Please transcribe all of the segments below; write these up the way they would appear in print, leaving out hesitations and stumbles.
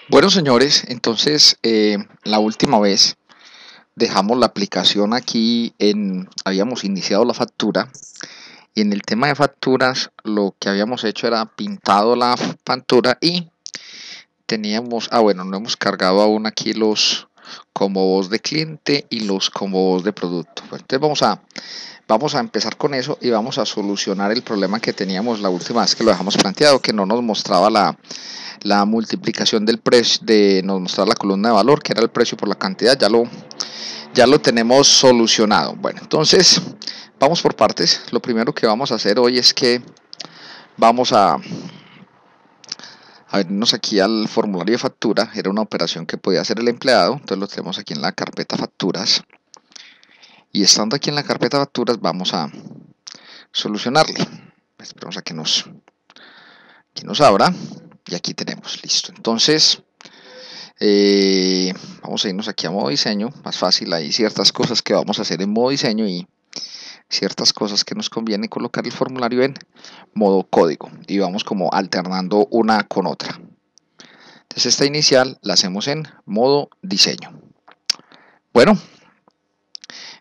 Bueno, señores, entonces la última vez dejamos la aplicación aquí habíamos iniciado la factura y en el tema de facturas lo que habíamos hecho era pintado la factura y no hemos cargado aún aquí los como voz de cliente y los como voz de producto. Entonces vamos a empezar con eso y vamos a solucionar el problema que teníamos la última vez que lo dejamos planteado, que no nos mostraba la multiplicación del precio, nos mostraba la columna de valor, que era el precio por la cantidad. Ya lo tenemos solucionado. Bueno, entonces vamos por partes. Lo primero que vamos a hacer hoy es que vamos a vernos aquí al formulario de factura. Era una operación que podía hacer el empleado, entonces lo tenemos aquí en la carpeta facturas, y estando aquí en la carpeta facturas vamos a solucionarle. Esperamos a que nos abra, y aquí tenemos listo. Entonces vamos a irnos aquí a modo diseño, más fácil. Hay ciertas cosas que vamos a hacer en modo diseño y ciertas cosas que nos conviene colocar el formulario en modo código, y vamos como alternando una con otra. Entonces esta inicial la hacemos en modo diseño. Bueno,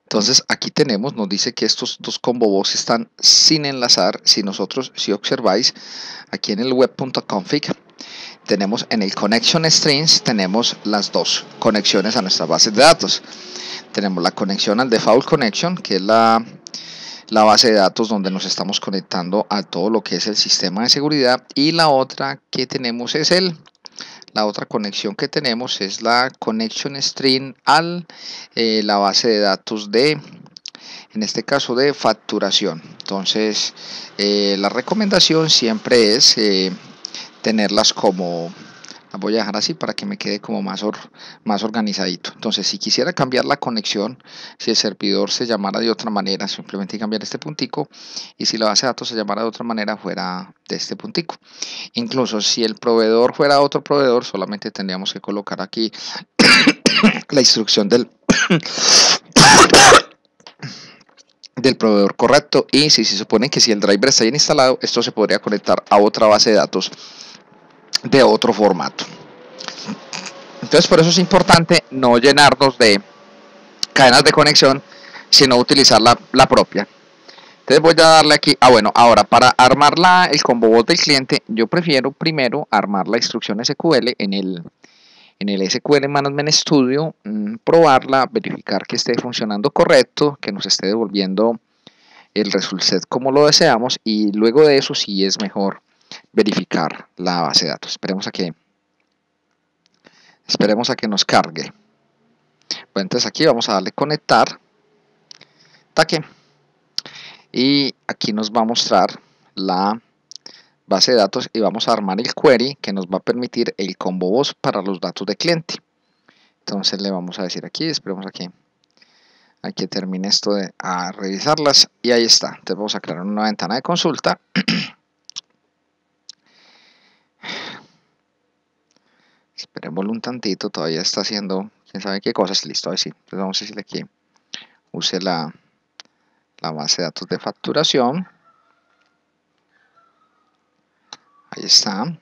entonces aquí nos dice que estos dos combo box están sin enlazar. Si observáis aquí en el web.config, tenemos en el connection strings, tenemos las dos conexiones a nuestra base de datos. Tenemos la conexión al default connection, que es la base de datos donde nos estamos conectando a todo lo que es el sistema de seguridad, y la otra conexión que tenemos es la connection string al la base de datos en este caso de facturación. Entonces la recomendación siempre es tenerlas como, las voy a dejar así para que me quede como más organizadito. Entonces, si quisiera cambiar la conexión, si el servidor se llamara de otra manera, simplemente cambiar este puntico, y si la base de datos se llamara de otra manera, fuera de este puntico. Incluso si el proveedor fuera otro proveedor, solamente tendríamos que colocar aquí la instrucción del proveedor correcto, y si se supone que si el driver está bien instalado, esto se podría conectar a otra base de datos de otro formato. Entonces, por eso es importante no llenarnos de cadenas de conexión, sino utilizar la propia. Entonces voy a darle aquí, bueno, ahora para armar el combo bot del cliente, yo prefiero primero armar la instrucción SQL en el SQL Management Studio, probarla, verificar que esté funcionando correcto, que nos esté devolviendo el result set como lo deseamos, y luego de eso sí es mejor verificar la base de datos. Esperemos a que nos cargue. Bueno, entonces aquí vamos a darle conectar, taque, y aquí nos va a mostrar la base de datos y vamos a armar el query que nos va a permitir el combo box para los datos de cliente. Entonces le vamos a decir aquí, esperemos aquí a que termine esto a revisarlas, y ahí está. Entonces vamos a crear una ventana de consulta. Esperémoslo un tantito, todavía está haciendo quién sabe qué cosas. Listo, ahí sí. Entonces vamos a decirle aquí, use la base de datos de facturación. Ahí está.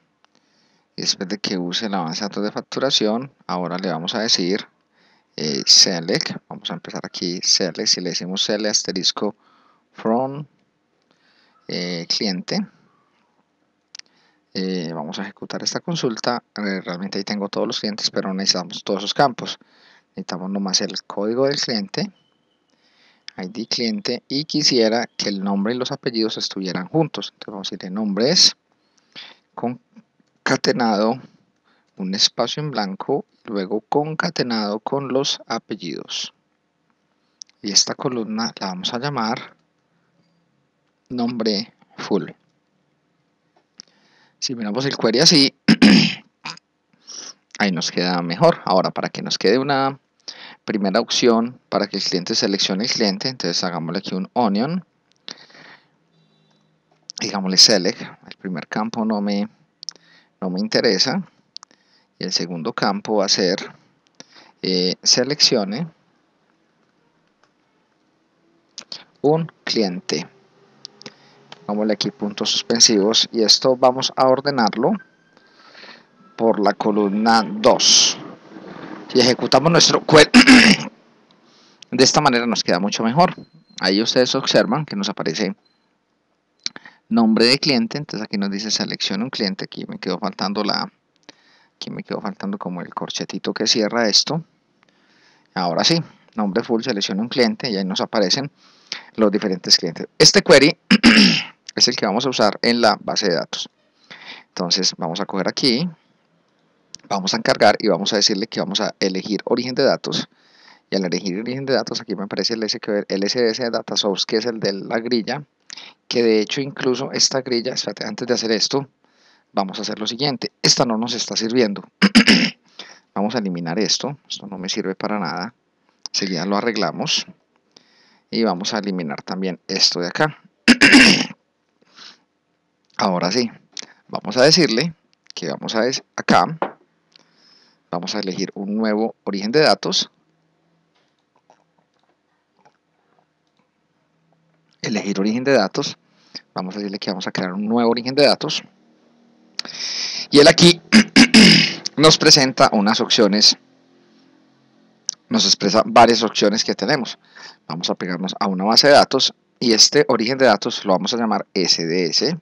Y después de que use la base de datos de facturación, ahora le vamos a decir select. Vamos a empezar aquí select. Si le decimos select asterisco from cliente, vamos a ejecutar esta consulta. Realmente ahí tengo todos los clientes, pero no necesitamos todos esos campos. Necesitamos nomás el código del cliente, ID cliente, y quisiera que el nombre y los apellidos estuvieran juntos. Entonces vamos a ir en nombres, concatenado, un espacio en blanco, luego concatenado con los apellidos. Y esta columna la vamos a llamar nombre full. Si miramos el query así, ahí nos queda mejor. Ahora, para que nos quede una primera opción para que el cliente seleccione el cliente, entonces hagámosle aquí un onion, digámosle select. El primer campo no me interesa, y el segundo campo va a ser seleccione un cliente. Hagámosle aquí puntos suspensivos, y esto vamos a ordenarlo por la columna 2. Si ejecutamos nuestro query de esta manera nos queda mucho mejor. Ahí ustedes observan que nos aparece nombre de cliente, entonces aquí nos dice seleccione un cliente, aquí me quedó faltando como el corchetito que cierra esto. Ahora sí, nombre full, seleccione un cliente y ahí nos aparecen los diferentes clientes. Este query es el que vamos a usar en la base de datos. Entonces vamos a coger aquí, vamos a encargar y vamos a decirle que vamos a elegir origen de datos. Y al elegir origen de datos aquí me aparece el SSD Data Source, que es el de la grilla, que de hecho incluso esta grilla, espérate, antes de hacer esto, vamos a hacer lo siguiente. Esta no nos está sirviendo. Vamos a eliminar esto no me sirve para nada. Enseguida lo arreglamos. Y vamos a eliminar también esto de acá. Ahora sí, vamos a decirle que vamos a acá, vamos a elegir un nuevo origen de datos. Elegir origen de datos. Vamos a decirle que vamos a crear un nuevo origen de datos. Y él aquí nos presenta unas opciones, nos expresa varias opciones que tenemos. Vamos a pegarnos a una base de datos y este origen de datos lo vamos a llamar SDS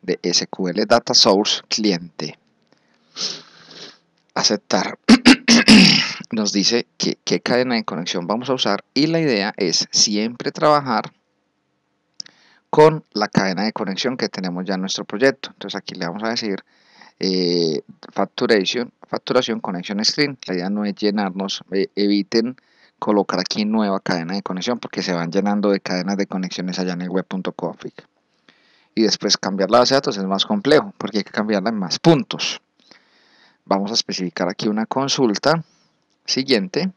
de SQL Data Source Cliente. Aceptar. Nos dice qué cadena de conexión vamos a usar y la idea es siempre trabajar con la cadena de conexión que tenemos ya en nuestro proyecto. Entonces aquí le vamos a decir facturación connection string. La idea no es llenarnos, eviten colocar aquí nueva cadena de conexión porque se van llenando de cadenas de conexiones allá en el web.config. Y después cambiar la base de datos es más complejo porque hay que cambiarla en más puntos. Vamos a especificar aquí una consulta siguiente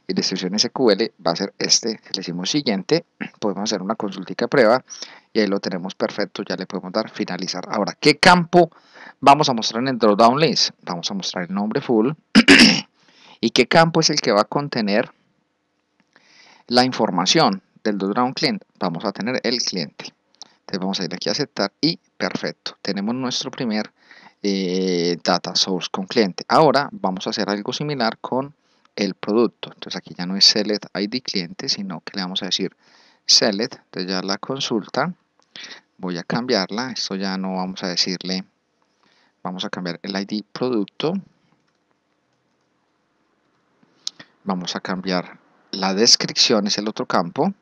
y la instrucción SQL va a ser le decimos siguiente, podemos hacer una consultica de prueba y ahí lo tenemos perfecto, ya le podemos dar finalizar. Ahora, ¿qué campo vamos a mostrar en el dropdown list? Vamos a mostrar el nombre full y qué campo es el que va a contener la información del dropdown client. Vamos a tener el cliente. Entonces vamos a ir aquí a aceptar y perfecto, tenemos nuestro primer data source con cliente. Ahora vamos a hacer algo similar con el producto. Entonces aquí ya no es select ID cliente, sino que le vamos a decir select. Entonces ya la consulta voy a cambiarla. Esto ya no vamos a decirle, vamos a cambiar el ID producto. Vamos a cambiar la descripción, es el otro campo.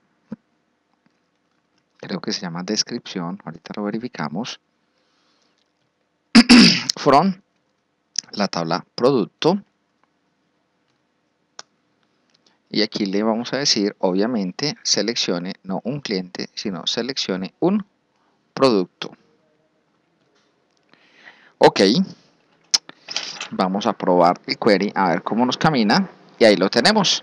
Creo que se llama descripción, ahorita lo verificamos. From la tabla producto. Y aquí le vamos a decir, obviamente, seleccione no un cliente, sino seleccione un producto. Ok. Vamos a probar el query, a ver cómo nos camina. Y ahí lo tenemos.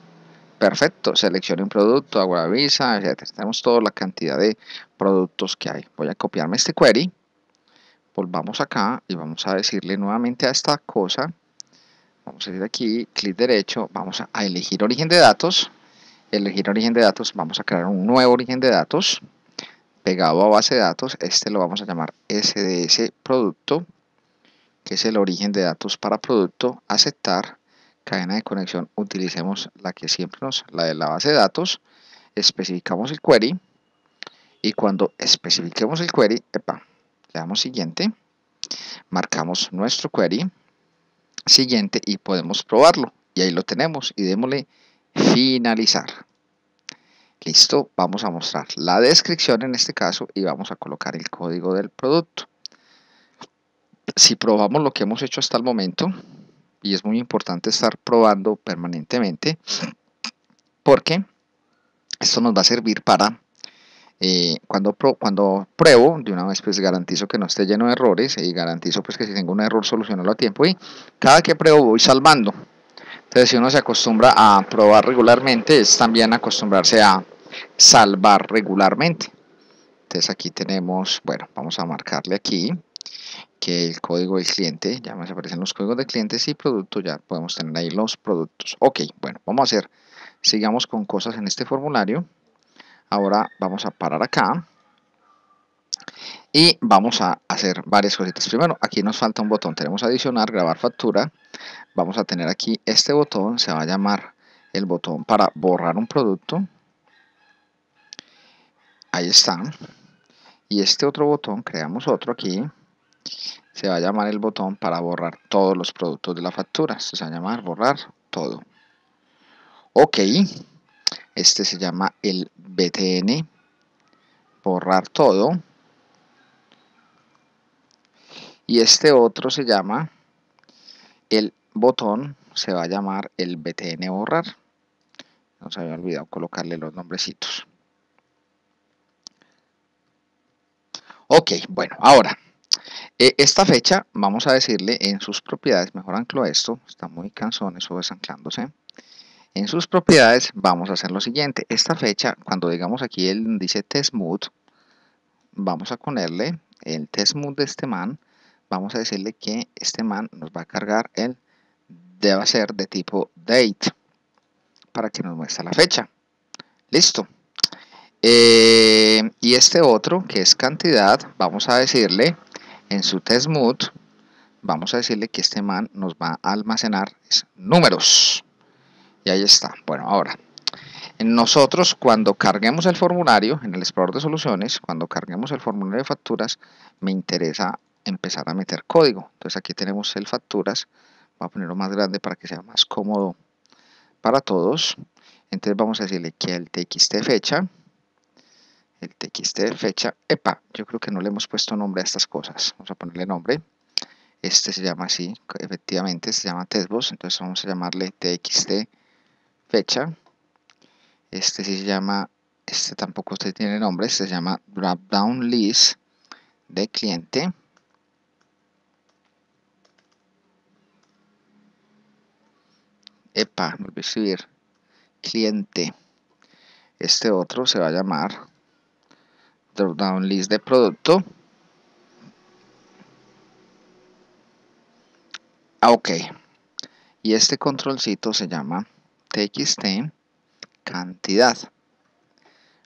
Perfecto. Seleccione un producto, agua visa, etc. Tenemos toda la cantidad de productos que hay. Voy a copiarme este query. Volvamos acá y vamos a decirle nuevamente a esta cosa. Vamos a ir aquí, clic derecho, vamos a elegir origen de datos. Elegir origen de datos, vamos a crear un nuevo origen de datos pegado a base de datos. Este lo vamos a llamar SDS producto, que es el origen de datos para producto. Aceptar. Cadena de conexión, utilicemos la que siempre la de la base de datos. Especificamos el query y cuando especifiquemos el query, le damos siguiente, marcamos nuestro query siguiente y podemos probarlo y ahí lo tenemos y démosle finalizar. Listo, vamos a mostrar la descripción en este caso y vamos a colocar el código del producto. Si probamos lo que hemos hecho hasta el momento, y es muy importante estar probando permanentemente porque esto nos va a servir para cuando pruebo, de una vez pues garantizo que no esté lleno de errores y garantizo pues que si tengo un error solucionarlo a tiempo y cada que pruebo voy salvando. Entonces si uno se acostumbra a probar regularmente es también acostumbrarse a salvar regularmente. Entonces aquí tenemos, bueno, vamos a marcarle aquí que el código del cliente, ya me aparecen los códigos de clientes y producto, ya podemos tener ahí los productos. Ok, bueno, vamos a hacer, sigamos con cosas en este formulario. Ahora vamos a parar acá y vamos a hacer varias cositas. Primero, aquí nos falta un botón, tenemos adicionar, grabar factura. Vamos a tener aquí este botón, se va a llamar el botón para borrar un producto. Ahí está. Y este otro botón, creamos otro aquí, se va a llamar el botón para borrar todos los productos de la factura. Este se va a llamar borrar todo. Ok, este se llama el BTN, borrar todo. Y este otro se llama el botón, se va a llamar el BTN borrar. Nos había olvidado colocarle los nombrecitos. Ok, bueno, ahora esta fecha vamos a decirle en sus propiedades, mejor anclo esto, está muy cansón eso desanclándose. En sus propiedades vamos a hacer lo siguiente, esta fecha cuando digamos aquí él dice test mood, vamos a ponerle el test mood de este man, vamos a decirle que este man nos va a cargar el debe ser de tipo date para que nos muestre la fecha. Listo. Y este otro que es cantidad, vamos a decirle en su test mood, vamos a decirle que este man nos va a almacenar números. Y ahí está. Bueno, ahora, nosotros cuando carguemos el formulario en el explorador de soluciones, cuando carguemos el formulario de facturas, me interesa empezar a meter código. Entonces aquí tenemos el facturas. Voy a ponerlo más grande para que sea más cómodo para todos. Entonces vamos a decirle que el txt fecha, epa, yo creo que no le hemos puesto nombre a estas cosas. Vamos a ponerle nombre. Este se llama así, efectivamente se llama testbox, entonces vamos a llamarle txt fecha. Este sí se llama, este tampoco tiene nombre, este se llama dropdown list de cliente. Epa, me voy a escribir cliente. Este otro se va a llamar dropdown list de producto. Ok. Y este controlcito se llama txt cantidad.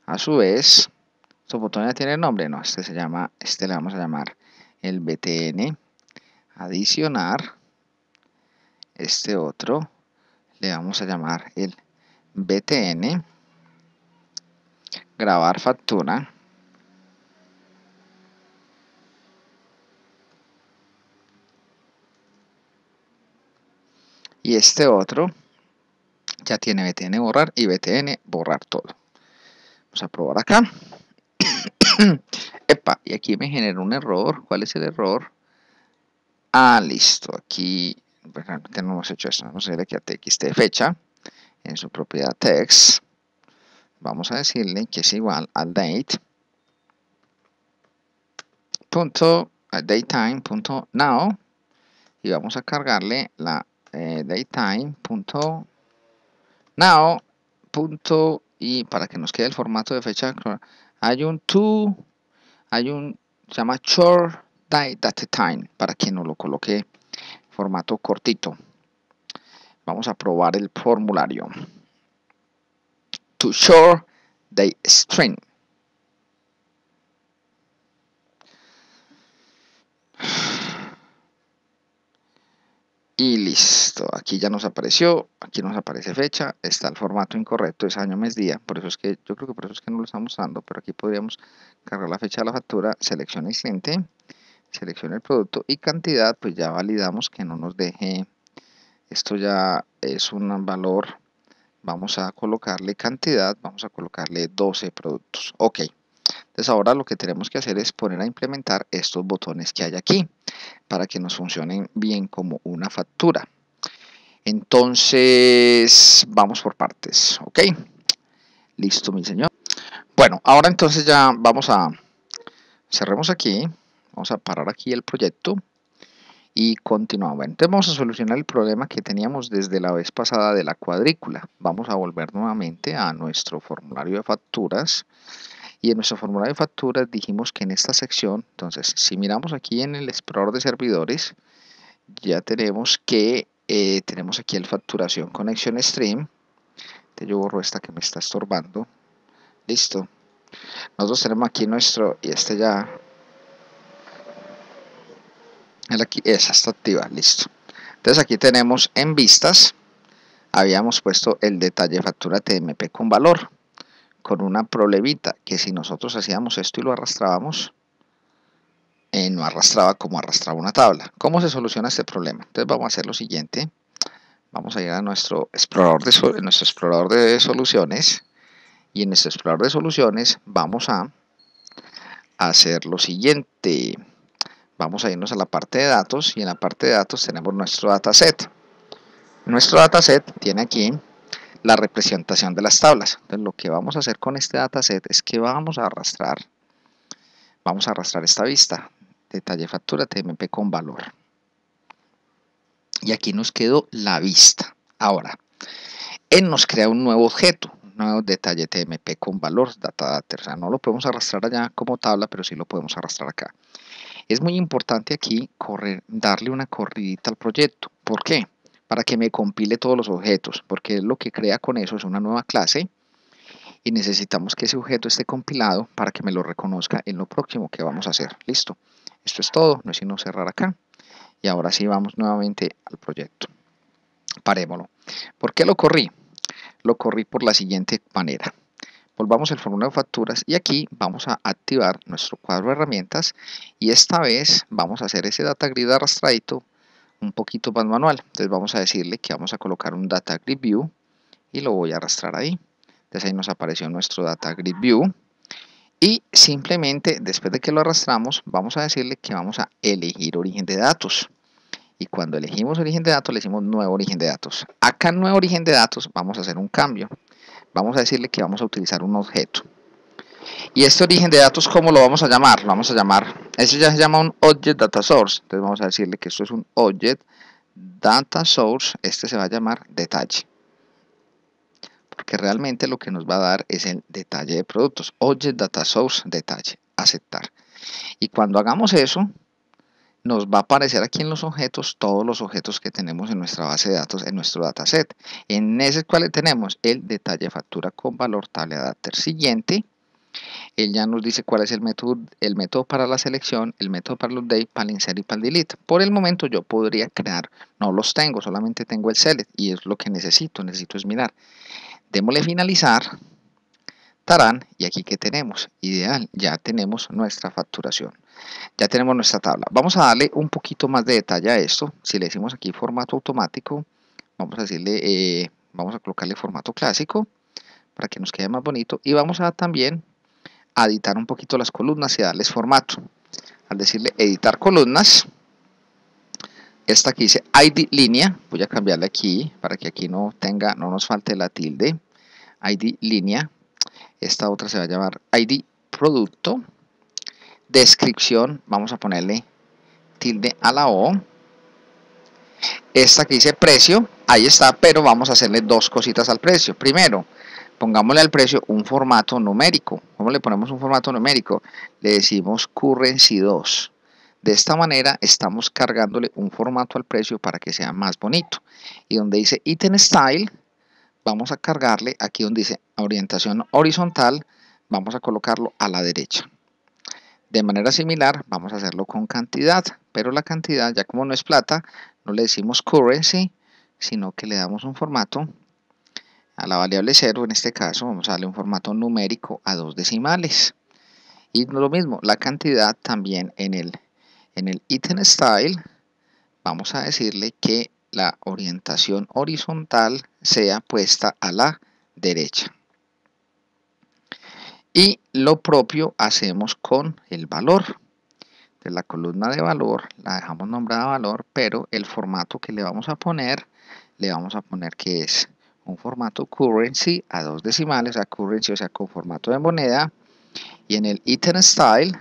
A su vez, ¿su botón ya tiene nombre? No, este se llama, este le vamos a llamar el btn adicionar. Este otro le vamos a llamar el btn grabar factura. Y este otro ya tiene btn borrar y btn borrar todo. Vamos a probar acá. Epa, y aquí me genera un error. ¿Cuál es el error? Ah, listo. Aquí pues, realmente no hemos hecho esto. Vamos a ir aquí a txt fecha. En su propiedad text. Vamos a decirle que es igual al date. Datetime.now. Y vamos a cargarle la datetime.now. Y para que nos quede el formato de fecha, hay un to, se llama short datetime, para que nos lo coloque formato cortito. Vamos a probar el formulario. To short date string. Y listo, aquí ya nos apareció, aquí nos aparece fecha, está el formato incorrecto, es año, mes, día, por eso es que yo creo que por eso es que no lo estamos dando, pero aquí podríamos cargar la fecha de la factura, seleccione el cliente, seleccione el producto y cantidad, pues ya validamos que no nos deje, esto ya es un valor, vamos a colocarle cantidad, vamos a colocarle 12 productos, ok. Entonces ahora lo que tenemos que hacer es poner a implementar estos botones que hay aquí para que nos funcionen bien como una factura. Entonces vamos por partes, ok. Listo, mi señor. Bueno, ahora entonces ya vamos a cerremos aquí, vamos a parar aquí el proyecto y continuamos. Entonces vamos a solucionar el problema que teníamos desde la vez pasada de la cuadrícula. Vamos a volver nuevamente a nuestro formulario de facturas. Y en nuestro formulario de facturas dijimos que en esta sección, entonces si miramos aquí en el explorador de servidores, ya tenemos que tenemos aquí el facturación conexión stream. Entonces yo borro esta que me está estorbando. Listo. Nosotros tenemos aquí nuestro, y este ya Aquí, esa está activa, listo. Entonces aquí tenemos en vistas, habíamos puesto el detalle factura TMP con valor, con una problemita, que si nosotros hacíamos esto y lo arrastrábamos, no arrastraba como arrastraba una tabla. ¿Cómo se soluciona este problema? Entonces vamos a hacer lo siguiente, vamos a ir a nuestro explorador de soluciones, y en nuestro explorador de soluciones vamos a hacer lo siguiente. Vamos a irnos a la parte de datos, y en la parte de datos tenemos nuestro dataset. Nuestro dataset tiene aquí la representación de las tablas. Entonces lo que vamos a hacer con este dataset es que vamos a arrastrar esta vista, detalle factura TMP con valor. Y aquí nos quedó la vista. Ahora, él nos crea un nuevo objeto, un nuevo detalle TMP con valor, data. O sea, no lo podemos arrastrar allá como tabla, pero sí lo podemos arrastrar acá. Es muy importante aquí darle una corridita al proyecto. ¿Por qué? Para que me compile todos los objetos, porque lo que crea con eso es una nueva clase y necesitamos que ese objeto esté compilado para que me lo reconozca en lo próximo que vamos a hacer. Listo. Esto es todo, no es sino cerrar acá. Y ahora sí vamos nuevamente al proyecto. Parémoslo. ¿Por qué lo corrí? Lo corrí por la siguiente manera. Volvamos al formulario de facturas y aquí vamos a activar nuestro cuadro de herramientas, y esta vez vamos a hacer ese data grid arrastradito un poquito más manual. Entonces vamos a decirle que vamos a colocar un data grid view y lo voy a arrastrar ahí. Entonces ahí nos apareció nuestro data grid view, y simplemente después de que lo arrastramos vamos a decirle que vamos a elegir origen de datos. Y cuando elegimos origen de datos le decimos nuevo origen de datos. Acá en nuevo origen de datos vamos a hacer un cambio. Vamos a decirle que vamos a utilizar un objeto. Y este origen de datos, ¿cómo lo vamos a llamar? Lo vamos a llamar, eso ya se llama un Object Data Source. Entonces vamos a decirle que esto es un Object Data Source. Este se va a llamar detalle, porque realmente lo que nos va a dar es el detalle de productos. Object Data Source detalle, aceptar. Y cuando hagamos eso, nos va a aparecer aquí en los objetos todos los objetos que tenemos en nuestra base de datos, en nuestro dataset. En ese cual tenemos el detalle factura con valor tabla adapter siguiente. Él ya nos dice cuál es el método para la selección, el método para el update, para el insert y para el delete. Por el momento yo podría crear, no los tengo, solamente tengo el select, y es lo que necesito es mirar. Démosle finalizar, tarán, y aquí que tenemos, ideal, ya tenemos nuestra facturación. Ya tenemos nuestra tabla. Vamos a darle un poquito más de detalle a esto. Si le decimos aquí formato automático, vamos a decirle, vamos a colocarle formato clásico para que nos quede más bonito, y vamos a también a editar un poquito las columnas y a darles formato. Al decirle editar columnas, esta que dice ID línea, voy a cambiarle aquí para que aquí no nos falte la tilde. ID línea, esta otra se va a llamar ID producto. Descripción, vamos a ponerle tilde a la O. Esta que dice precio, ahí está, pero vamos a hacerle dos cositas al precio. Primero, pongámosle al precio un formato numérico. ¿Cómo le ponemos un formato numérico? Le decimos currency 2. De esta manera estamos cargándole un formato al precio para que sea más bonito. Y donde dice item style, vamos a cargarle aquí donde dice orientación horizontal, vamos a colocarlo a la derecha. De manera similar vamos a hacerlo con cantidad, pero la cantidad, ya como no es plata, no le decimos currency, sino que le damos un formato a la variable 0. En este caso vamos a darle un formato numérico a 2 decimales. Y lo mismo, la cantidad también en el item style vamos a decirle que la orientación horizontal sea puesta a la derecha. Y lo propio hacemos con el valor. De la columna de valor la dejamos nombrada valor, pero el formato que le vamos a poner que es un formato currency a 2 decimales, o sea, currency, o sea, con formato de moneda. Y en el item style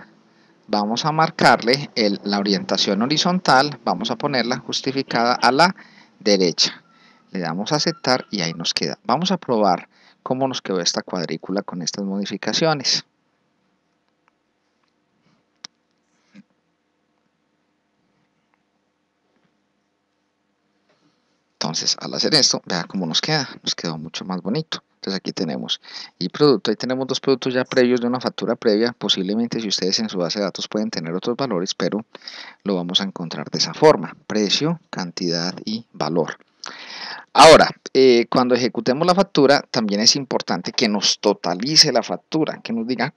vamos a marcarle la orientación horizontal, vamos a ponerla justificada a la derecha. Le damos a aceptar y ahí nos queda. Vamos a probar cómo nos quedó esta cuadrícula con estas modificaciones. Entonces, al hacer esto, vea cómo nos quedó mucho más bonito. Entonces aquí tenemos y producto, ahí tenemos dos productos ya previos de una factura previa. Posiblemente si ustedes en su base de datos pueden tener otros valores, pero lo vamos a encontrar de esa forma: precio, cantidad y valor. Ahora, cuando ejecutemos la factura, también es importante que nos totalice la factura, que nos diga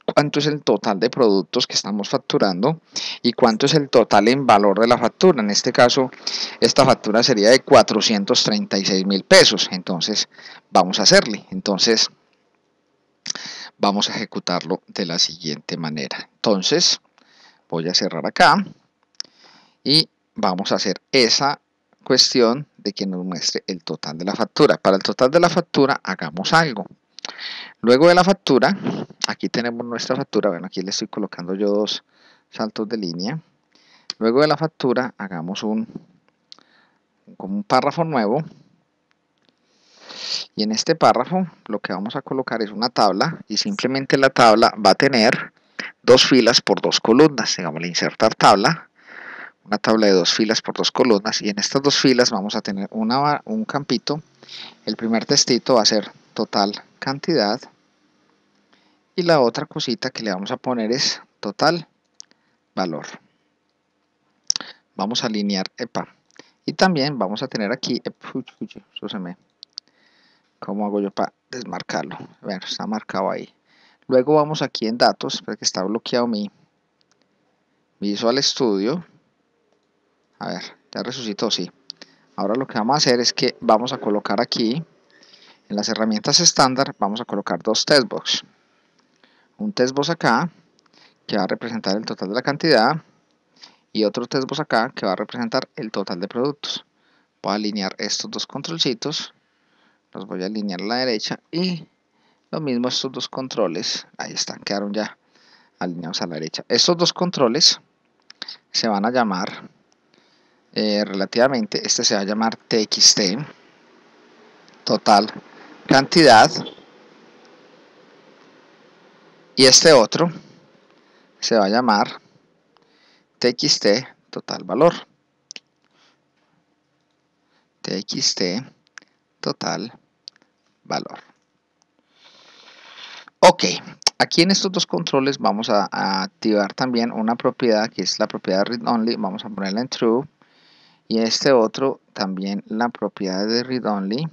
cuánto es el total de productos que estamos facturando y cuánto es el total en valor de la factura. En este caso, esta factura sería de 436.000 pesos. Entonces, vamos a hacerle. Entonces, vamos a ejecutarlo de la siguiente manera. Entonces, voy a cerrar acá y vamos a hacer esa cuestión de que nos muestre el total de la factura. Para el total de la factura, hagamos algo. Luego de la factura, aquí tenemos nuestra factura. Bueno, aquí le estoy colocando yo dos saltos de línea. Luego de la factura, hagamos como un párrafo nuevo. Y en este párrafo, lo que vamos a colocar es una tabla. Y simplemente la tabla va a tener dos filas por dos columnas. Digamos, insertar tabla. Una tabla de dos filas por dos columnas. Y en estas dos filas vamos a tener un campito. El primer textito va a ser total cantidad. Y la otra cosita que le vamos a poner es total valor. Vamos a alinear, y también vamos a tener aquí, ¿cómo hago yo para desmarcarlo? Bueno, está marcado ahí. Luego vamos aquí en datos, porque está bloqueado mi Visual Studio. A ver, ya resucitó, sí. Ahora lo que vamos a hacer es que vamos a colocar aquí, en las herramientas estándar, vamos a colocar dos textbox. Un textbox acá, que va a representar el total de la cantidad, y otro textbox acá, que va a representar el total de productos. Voy a alinear estos dos controlcitos, los voy a alinear a la derecha, y lo mismo estos dos controles, ahí están, quedaron ya alineados a la derecha. Estos dos controles se van a llamar, relativamente, este se va a llamar TXT, total cantidad, y este otro se va a llamar TXT total valor. TXT total valor. Ok, aquí en estos dos controles vamos a activar también una propiedad que es la propiedad read only. Vamos a ponerla en true, y este otro también, la propiedad de read only,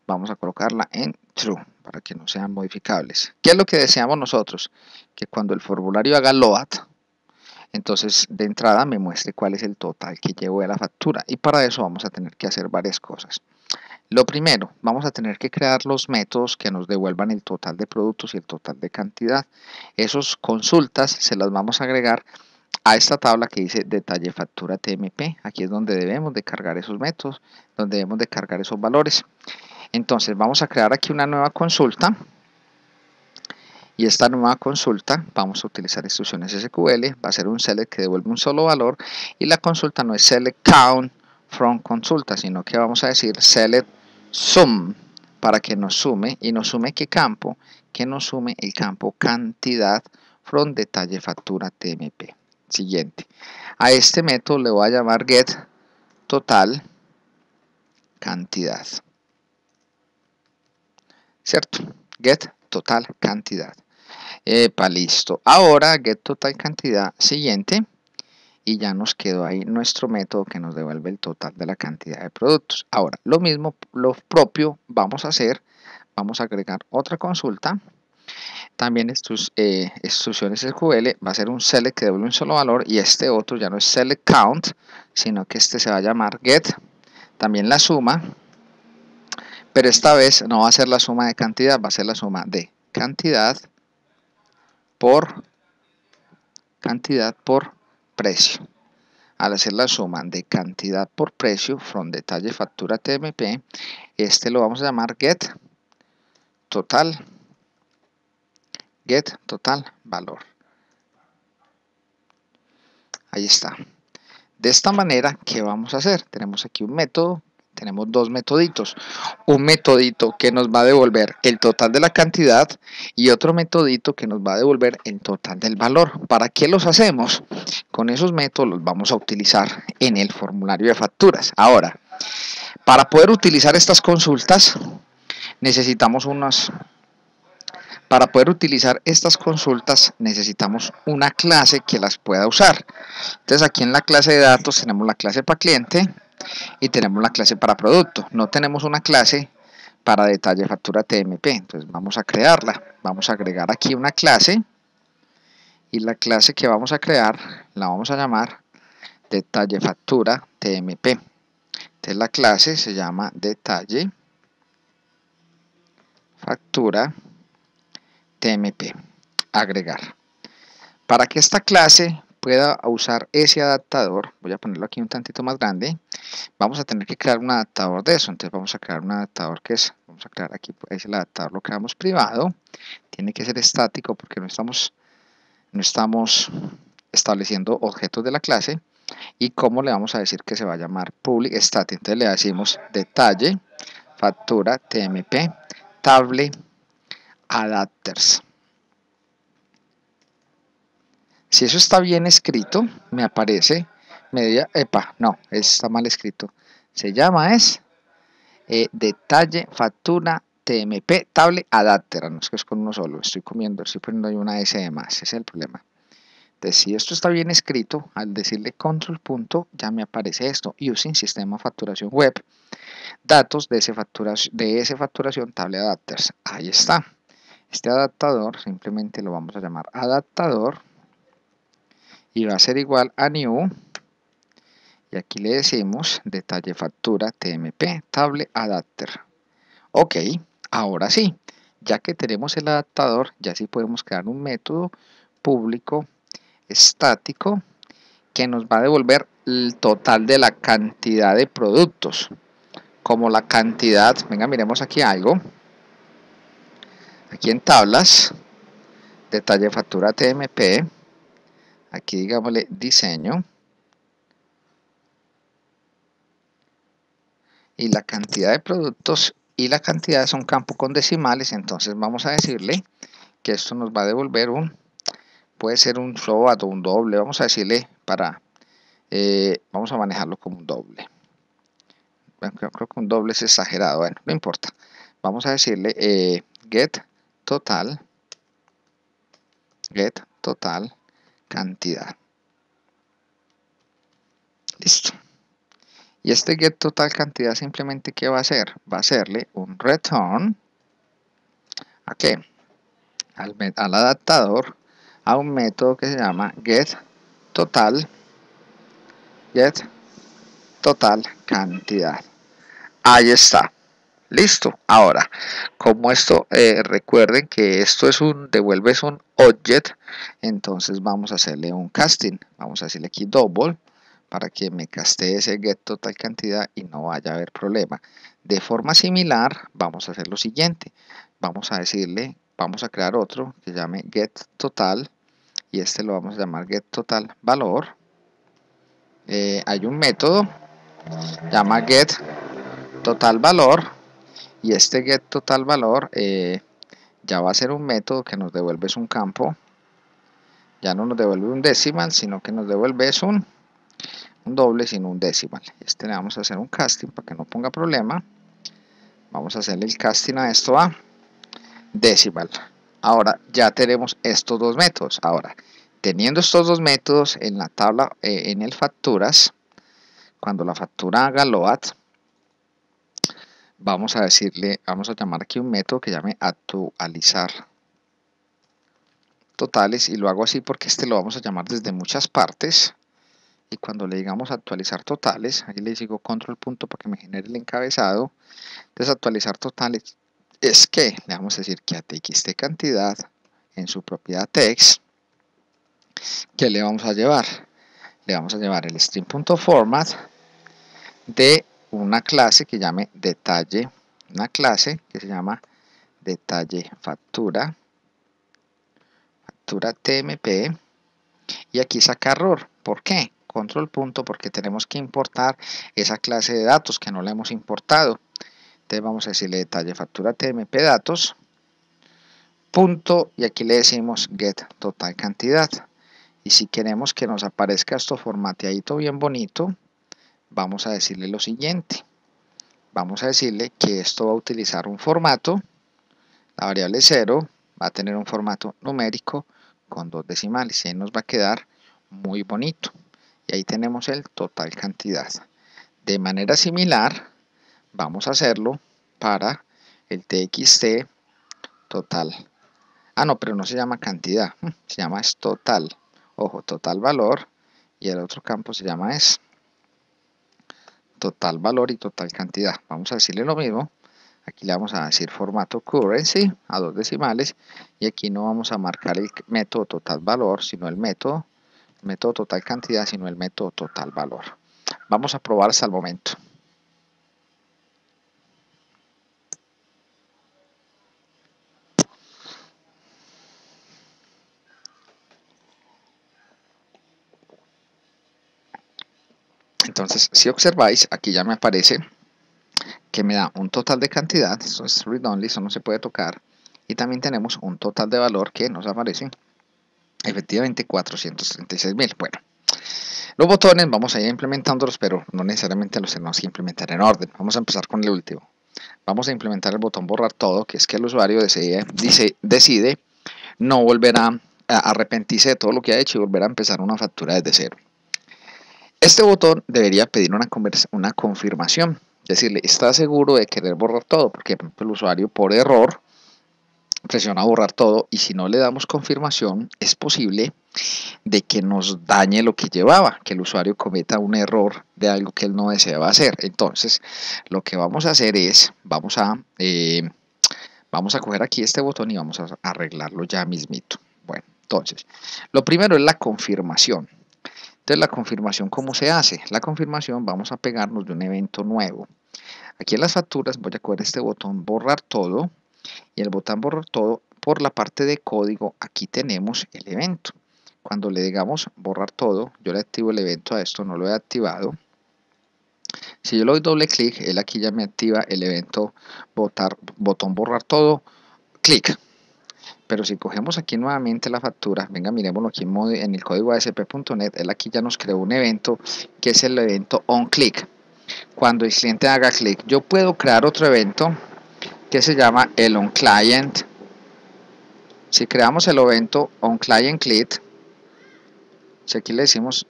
vamos a colocarla en true para que no sean modificables. ¿Qué es lo que deseamos nosotros? Que cuando el formulario haga load, entonces de entrada me muestre cuál es el total que llevo de la factura, y para eso vamos a tener que hacer varias cosas. Lo primero, vamos a tener que crear los métodos que nos devuelvan el total de productos y el total de cantidad. Esos consultas se las vamos a agregar a esta tabla que dice detalle factura TMP. Aquí es donde debemos de cargar esos métodos, donde debemos de cargar esos valores. Entonces vamos a crear aquí una nueva consulta, y esta nueva consulta vamos a utilizar instrucciones SQL. Va a ser un select que devuelve un solo valor, y la consulta no es select count from consulta, sino que vamos a decir select sum, para que nos sume. ¿Y nos sume qué campo? Que nos sume el campo cantidad from detalle factura TMP. Siguiente, a este método le voy a llamar get total cantidad, ¿cierto? Get total cantidad. Listo. Ahora get total cantidad siguiente, y ya nos quedó ahí nuestro método que nos devuelve el total de la cantidad de productos. Ahora, lo mismo, lo propio vamos a hacer. Vamos a agregar otra consulta. También instrucciones SQL, va a ser un select que devuelve un solo valor, y este otro ya no es select count, sino que este se va a llamar get, también la suma, pero esta vez no va a ser la suma de cantidad, va a ser la suma de cantidad por precio. Al hacer la suma de cantidad por precio from detalle factura TMP, este lo vamos a llamar get total valor. Ahí está. De esta manera, ¿qué vamos a hacer? Tenemos aquí un método, tenemos dos metoditos. Un metodito que nos va a devolver el total de la cantidad, y otro metodito que nos va a devolver el total del valor. ¿Para qué los hacemos? Con esos métodos los vamos a utilizar en el formulario de facturas. Ahora, para poder utilizar estas consultas, necesitamos para poder utilizar estas consultas necesitamos una clase que las pueda usar. Entonces aquí en la clase de datos tenemos la clase para cliente y tenemos la clase para producto. No tenemos una clase para detalle factura TMP, entonces vamos a crearla. Vamos a agregar aquí una clase y la clase que vamos a crear la vamos a llamar detalle factura TMP. Entonces la clase se llama detalle factura TMP. Agregar. Para que esta clase pueda usar ese adaptador, voy a ponerlo aquí un tantito más grande, vamos a tener que crear un adaptador de eso. Entonces vamos a crear un adaptador vamos a crear aquí, es el adaptador, lo creamos privado, tiene que ser estático porque no estamos estableciendo objetos de la clase. Y cómo le vamos a decir que se va a llamar public static. Entonces le decimos detalle factura TMP table adapters. Si eso está bien escrito, me aparece no, está mal escrito. Se llama detalle factura TMP table adapter. No es que es con uno solo, estoy poniendo ahí una S de más, ese es el problema. Entonces, si esto está bien escrito, al decirle control punto, ya me aparece esto, using sistema facturación web, datos de ese facturación table adapters. Ahí está. Este adaptador simplemente lo vamos a llamar adaptador y va a ser igual a new, y aquí le decimos detalle factura TMP table adapter. Ok, ahora sí, ya que tenemos el adaptador, ya sí podemos crear un método público estático que nos va a devolver el total de la cantidad de productos, como la cantidad, venga, miremos aquí algo, aquí en tablas, detalle factura TMP, aquí digámosle diseño, y la cantidad de productos y la cantidad es un campo con decimales. Entonces vamos a decirle que esto nos va a devolver puede ser un float o un doble, vamos a decirle vamos a manejarlo como un doble. Bueno, creo que un doble es exagerado, bueno, no importa. Vamos a decirle get total cantidad. Listo. Y este get total cantidad simplemente ¿qué va a hacer? Va a hacerle un return ¿a qué? Al adaptador, a un método que se llama get total cantidad. Ahí está. Listo. Ahora, como esto, recuerden que esto devuelves un object, entonces vamos a hacerle un casting. Vamos a decirle aquí double para que me castee ese get total cantidad y no vaya a haber problema. De forma similar, vamos a hacer lo siguiente. Vamos a crear otro que se llame get total y este lo vamos a llamar get total valor. Hay un método llama get total valor y este get total valor ya va a ser un método que nos devuelve un campo, ya no nos devuelve un decimal, sino que nos devuelve un doble sin un decimal. Este le vamos a hacer un casting para que no ponga problema. Vamos a hacerle el casting a esto a decimal. Ahora ya tenemos estos dos métodos. Ahora, teniendo estos dos métodos en la tabla, en el facturas, cuando la factura haga load, vamos a llamar aquí un método que llame actualizar totales, y lo hago así porque este lo vamos a llamar desde muchas partes, y cuando le digamos actualizar totales, ahí le digo control punto para que me genere el encabezado. Entonces actualizar totales es que le vamos a decir que a txt cantidad en su propiedad text, ¿qué le vamos a llevar? Le vamos a llevar el string.format de una clase que llame detalle, una clase que se llama detalle factura TMP, y aquí saca error. ¿Por qué? Control punto porque tenemos que importar esa clase de datos que no la hemos importado. Entonces vamos a decirle detalle factura TMP datos punto, y aquí le decimos get total cantidad. Y si queremos que nos aparezca esto formateadito bien bonito, vamos a decirle lo siguiente: vamos a decirle que esto va a utilizar un formato, la variable 0 va a tener un formato numérico con 2 decimales y ahí nos va a quedar muy bonito. Y ahí tenemos el total cantidad. De manera similar, vamos a hacerlo para el txt total. Ah, no, pero no se llama cantidad, se llama es total. Ojo, total valor, y el otro campo se llama es total valor y total cantidad. Vamos a decirle lo mismo. Aquí le vamos a decir formato currency a 2 decimales, y aquí no vamos a marcar el método total valor, sino el método total cantidad, sino el método total valor. Vamos a probar hasta el momento. Entonces, si observáis, aquí ya me aparece que me da un total de cantidad, esto es read only, eso no se puede tocar, y también tenemos un total de valor que nos aparece efectivamente 436.000. Bueno, los botones vamos a ir implementándolos, pero no necesariamente los tenemos que implementar en orden. Vamos a empezar con el último. Vamos a implementar el botón borrar todo, que es que el usuario decide no volver a arrepentirse de todo lo que ha hecho y volver a empezar una factura desde cero. Este botón debería pedir una confirmación, decirle, ¿está seguro de querer borrar todo? Porque el usuario por error presiona borrar todo, y si no le damos confirmación es posible de que nos dañe lo que llevaba, que el usuario cometa un error de algo que él no deseaba hacer. Entonces lo que vamos a hacer es, vamos a coger aquí este botón y vamos a arreglarlo ya mismito. Bueno, entonces lo primero es la confirmación. Entonces, la confirmación, ¿cómo se hace? La confirmación, vamos a pegarnos de un evento nuevo. Aquí en las facturas voy a coger este botón borrar todo, y el botón borrar todo, por la parte de código, aquí tenemos el evento. Cuando le digamos borrar todo, yo le activo el evento a esto, no lo he activado. Si yo le doy doble clic, él aquí ya me activa el evento botón borrar todo, clic. Pero si cogemos aquí nuevamente la factura, venga, miremoslo aquí en el código ASP.NET, él aquí ya nos creó un evento que es el evento onClick. Cuando el cliente haga clic, yo puedo crear otro evento que se llama el onClient. Si creamos el evento onClientClick, si aquí le decimos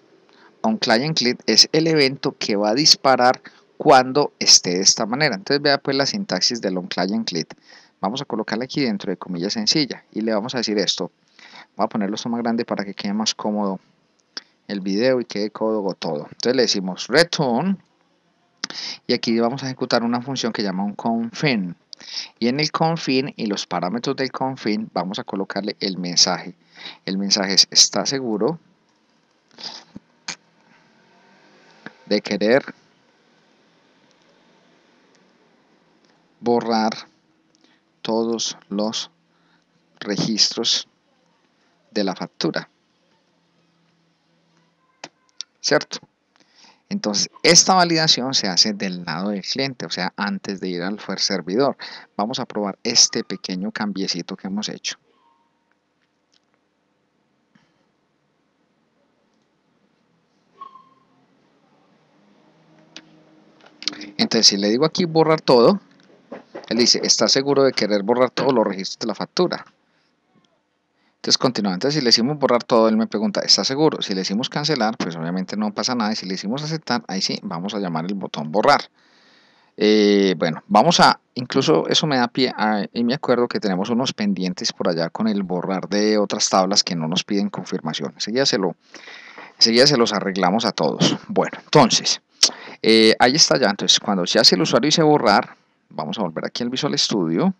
onClientClick, es el evento que va a disparar cuando esté de esta manera. Entonces vea pues la sintaxis del onClientClick. Vamos a colocarle aquí dentro de comillas sencilla y le vamos a decir esto. Voy a ponerlo esto más grande para que quede más cómodo el video y quede código todo. Entonces le decimos return, y aquí vamos a ejecutar una función que llama un config, y en el config y los parámetros del config vamos a colocarle el mensaje. El mensaje es: ¿está seguro de querer borrar todos los registros de la factura? ¿Cierto? Entonces, esta validación se hace del lado del cliente, o sea, antes de ir al servidor. Vamos a probar este pequeño cambiecito que hemos hecho. Entonces, si le digo aquí borrar todo, él dice: ¿está seguro de querer borrar todos los registros de la factura? Entonces continuamente, si le decimos borrar todo, él me pregunta: ¿está seguro? Si le decimos cancelar, pues obviamente no pasa nada, y si le decimos aceptar, ahí sí vamos a llamar el botón borrar. Bueno, vamos a, incluso eso me da pie y me acuerdo que tenemos unos pendientes por allá con el borrar de otras tablas que no nos piden confirmación. Enseguida se los arreglamos a todos. Bueno, entonces ahí está ya. Entonces, cuando se hace el usuario dice borrar, vamos a volver aquí al Visual Studio.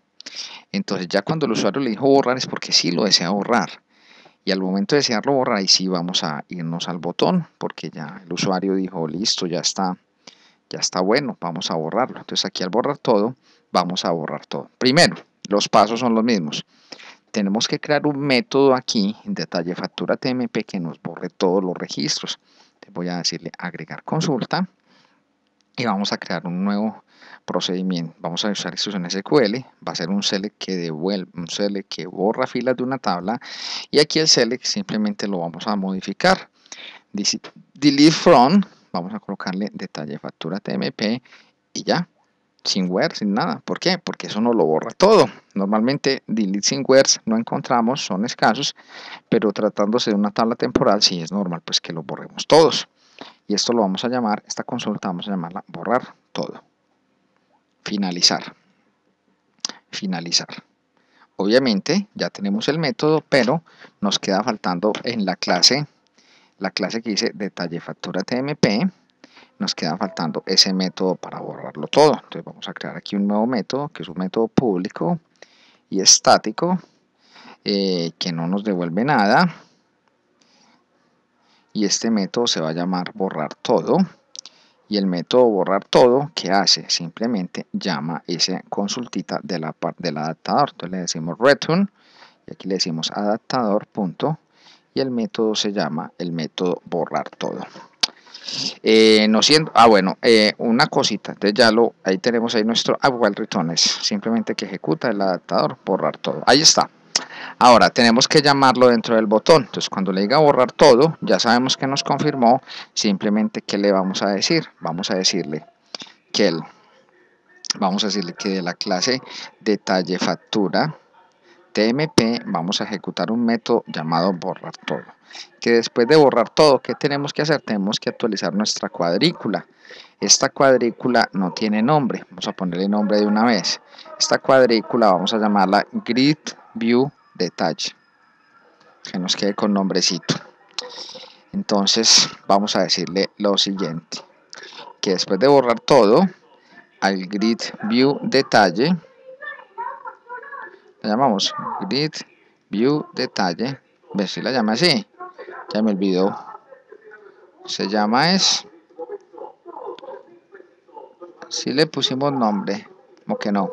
Entonces, ya cuando el usuario le dijo borrar es porque sí lo desea borrar, y al momento de desearlo borrar, ahí sí vamos a irnos al botón, porque ya el usuario dijo: listo, ya está bueno, vamos a borrarlo. Entonces aquí al borrar todo, vamos a borrar todo. Primero, los pasos son los mismos. Tenemos que crear un método aquí en detalle factura TMP que nos borre todos los registros. Te voy a decirle agregar consulta, y vamos a crear un nuevo procedimiento. Vamos a usar instrucción SQL, va a ser un select que borra filas de una tabla, y aquí el select simplemente lo vamos a modificar. Dice delete from, vamos a colocarle detalle factura TMP y ya. sin where, sin nada. ¿Por qué? Porque eso no lo borra todo. Normalmente delete sin wheres no encontramos, son escasos, pero tratándose de una tabla temporal sí es normal pues que lo borremos todos. Y esto lo vamos a llamar, esta consulta vamos a llamarla borrar todo. Finalizar. Finalizar. Obviamente ya tenemos el método, pero nos queda faltando en la clase que dice detalle factura TMP, nos queda faltando ese método para borrarlo todo. Entonces vamos a crear aquí un nuevo método, que es un método público y estático, que no nos devuelve nada. Y este método se va a llamar borrar todo. Y el método borrar todo, ¿qué hace? Simplemente llama esa consultita del adaptador. Entonces le decimos return, y aquí le decimos adaptador punto, y el método se llama el método borrar todo. No siendo, bueno, una cosita, entonces ahí tenemos ahí nuestro while return, es simplemente que ejecuta el adaptador, borrar todo, ahí está. Ahora tenemos que llamarlo dentro del botón, entonces cuando le diga borrar todo, ya sabemos que nos confirmó, simplemente ¿qué le vamos a decir? Vamos a decirle que de la clase detalle factura TMP vamos a ejecutar un método llamado borrar todo, que después de borrar todo, ¿qué tenemos que hacer? Tenemos que actualizar nuestra cuadrícula. Esta cuadrícula no tiene nombre, vamos a ponerle nombre de una vez. Esta cuadrícula vamos a llamarla grid view detalle, que nos quede con nombrecito. Entonces vamos a decirle lo siguiente, que después de borrar todo, al grid view detalle, la llamamos grid view detalle, ver si la llama así, ya me olvidó, se llama si le pusimos nombre, como que no,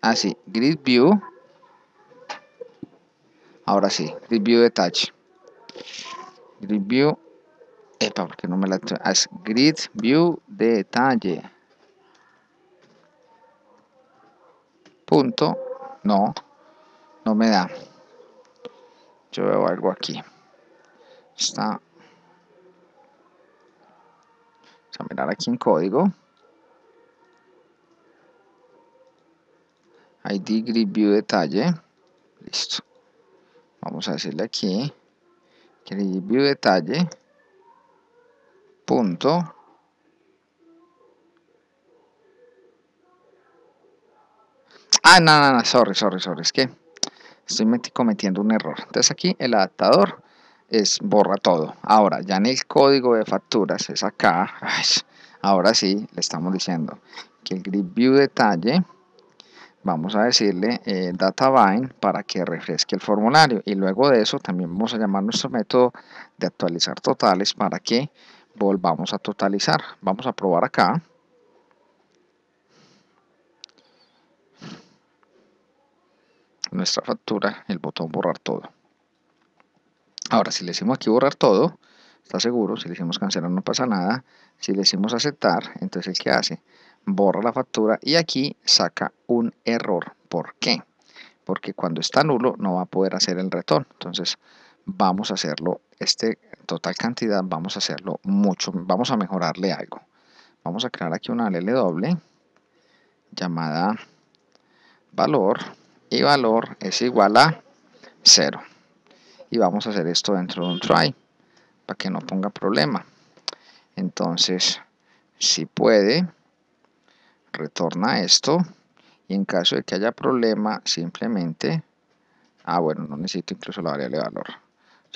así, grid view, ahora sí, grid view detalle, grid view, porque no me la, es grid view detalle, punto, no me da, yo veo algo aquí, está, vamos a mirar aquí en código, id grid view detalle, listo, vamos a decirle aquí, grid view detalle, punto, no, sorry, es que estoy cometiendo un error. Entonces aquí el adaptador es borra todo. Ahora ya en el código de facturas es acá, ahora sí le estamos diciendo que el grid view detalle, vamos a decirle data bind para que refresque el formulario, y luego de eso también vamos a llamar nuestro método de actualizar totales para que volvamos a totalizar. Vamos a probar acá. Nuestra factura, el botón borrar todo. Ahora si le decimos aquí borrar todo, está seguro. Si le decimos cancelar no pasa nada. Si le decimos aceptar, entonces el que hace borra la factura y aquí saca un error. ¿Por qué? Porque cuando está nulo no va a poder hacer el retorno. Entonces vamos a hacerlo, total cantidad, vamos a hacerlo mucho, vamos a mejorarle algo. Vamos a crear aquí una LW llamada valor, y valor es igual a 0, y vamos a hacer esto dentro de un try para que no ponga problema. Entonces si puede, retorna esto, y en caso de que haya problema simplemente, bueno, no necesito incluso la variable valor,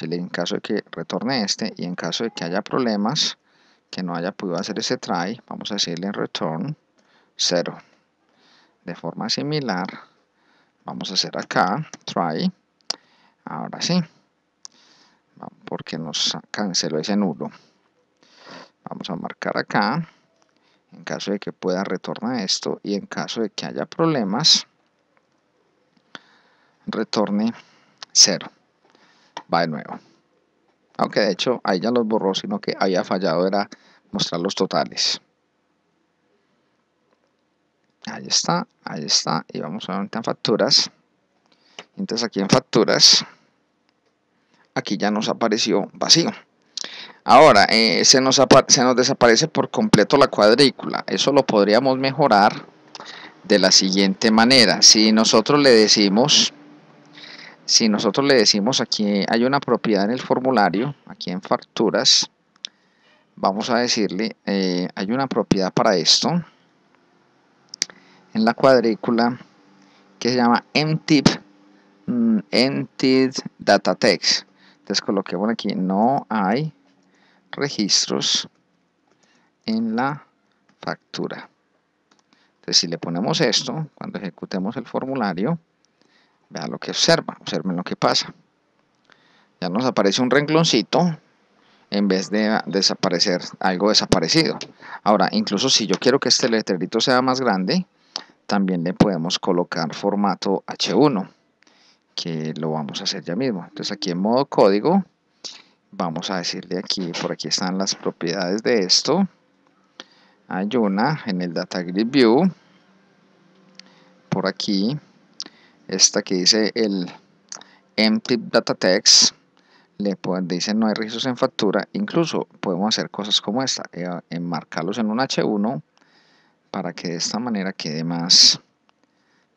en caso de que retorne y en caso de que haya problemas, que no haya podido hacer ese try, vamos a decirle return 0. De forma similar vamos a hacer acá try, ahora sí, porque nos canceló ese nulo. Vamos a marcar acá, en caso de que pueda retornar esto, y en caso de que haya problemas retorne 0. Va de nuevo, aunque de hecho ahí ya los borró, sino que había fallado era mostrar los totales. Ahí está, y vamos nuevamente a facturas. Entonces aquí en facturas, aquí ya nos apareció vacío. Ahora, se nos desaparece por completo la cuadrícula. Eso lo podríamos mejorar de la siguiente manera. Si nosotros le decimos aquí hay una propiedad en el formulario, aquí en facturas, vamos a decirle, hay una propiedad para esto, en la cuadrícula, que se llama empty data text. Entonces coloquemos aquí, no hay registros en la factura. Entonces si le ponemos esto, cuando ejecutemos el formulario, vean lo que observen lo que pasa. Ya nos aparece un rengloncito en vez de desaparecer algo desaparecido. Ahora, incluso si yo quiero que este letrerito sea más grande, también le podemos colocar formato H1, que lo vamos a hacer ya mismo. Entonces aquí en modo código, vamos a decirle aquí, por aquí están las propiedades de esto. Hay una en el Data Grid View, por aquí, esta que dice el Empty Data Text, dice no hay registros en factura. Incluso podemos hacer cosas como esta, enmarcarlos en un H1 para que de esta manera quede más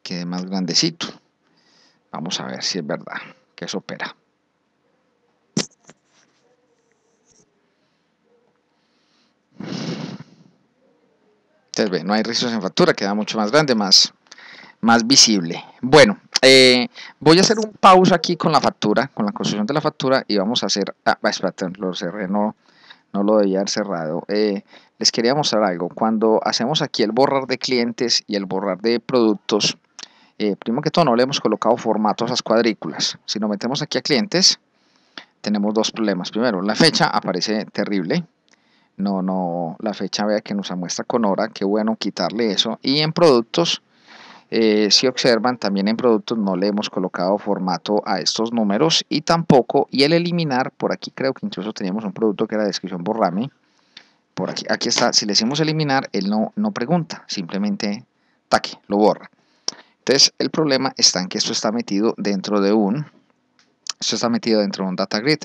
grandecito. Vamos a ver si es verdad que eso opera. Entonces ve, no hay registros en factura, queda mucho más grande, más visible. Bueno, voy a hacer un pausa aquí con la factura, con la construcción de la factura, y vamos a hacer, espérate, lo cerré, no lo debía haber cerrado. Les quería mostrar algo. Cuando hacemos aquí el borrar de clientes y el borrar de productos, primero que todo no le hemos colocado formatos a las cuadrículas. Si nos metemos aquí a clientes, tenemos dos problemas. Primero, la fecha aparece terrible. La fecha, vea que nos muestra con hora, qué bueno quitarle eso. Y en productos, si observan, también en productos no le hemos colocado formato a estos números, y tampoco, y el eliminar, por aquí creo que incluso teníamos un producto que era descripción borrame, por aquí está, si le decimos eliminar, él no pregunta, simplemente taque, lo borra. Entonces el problema está en que esto está metido dentro de un data grid.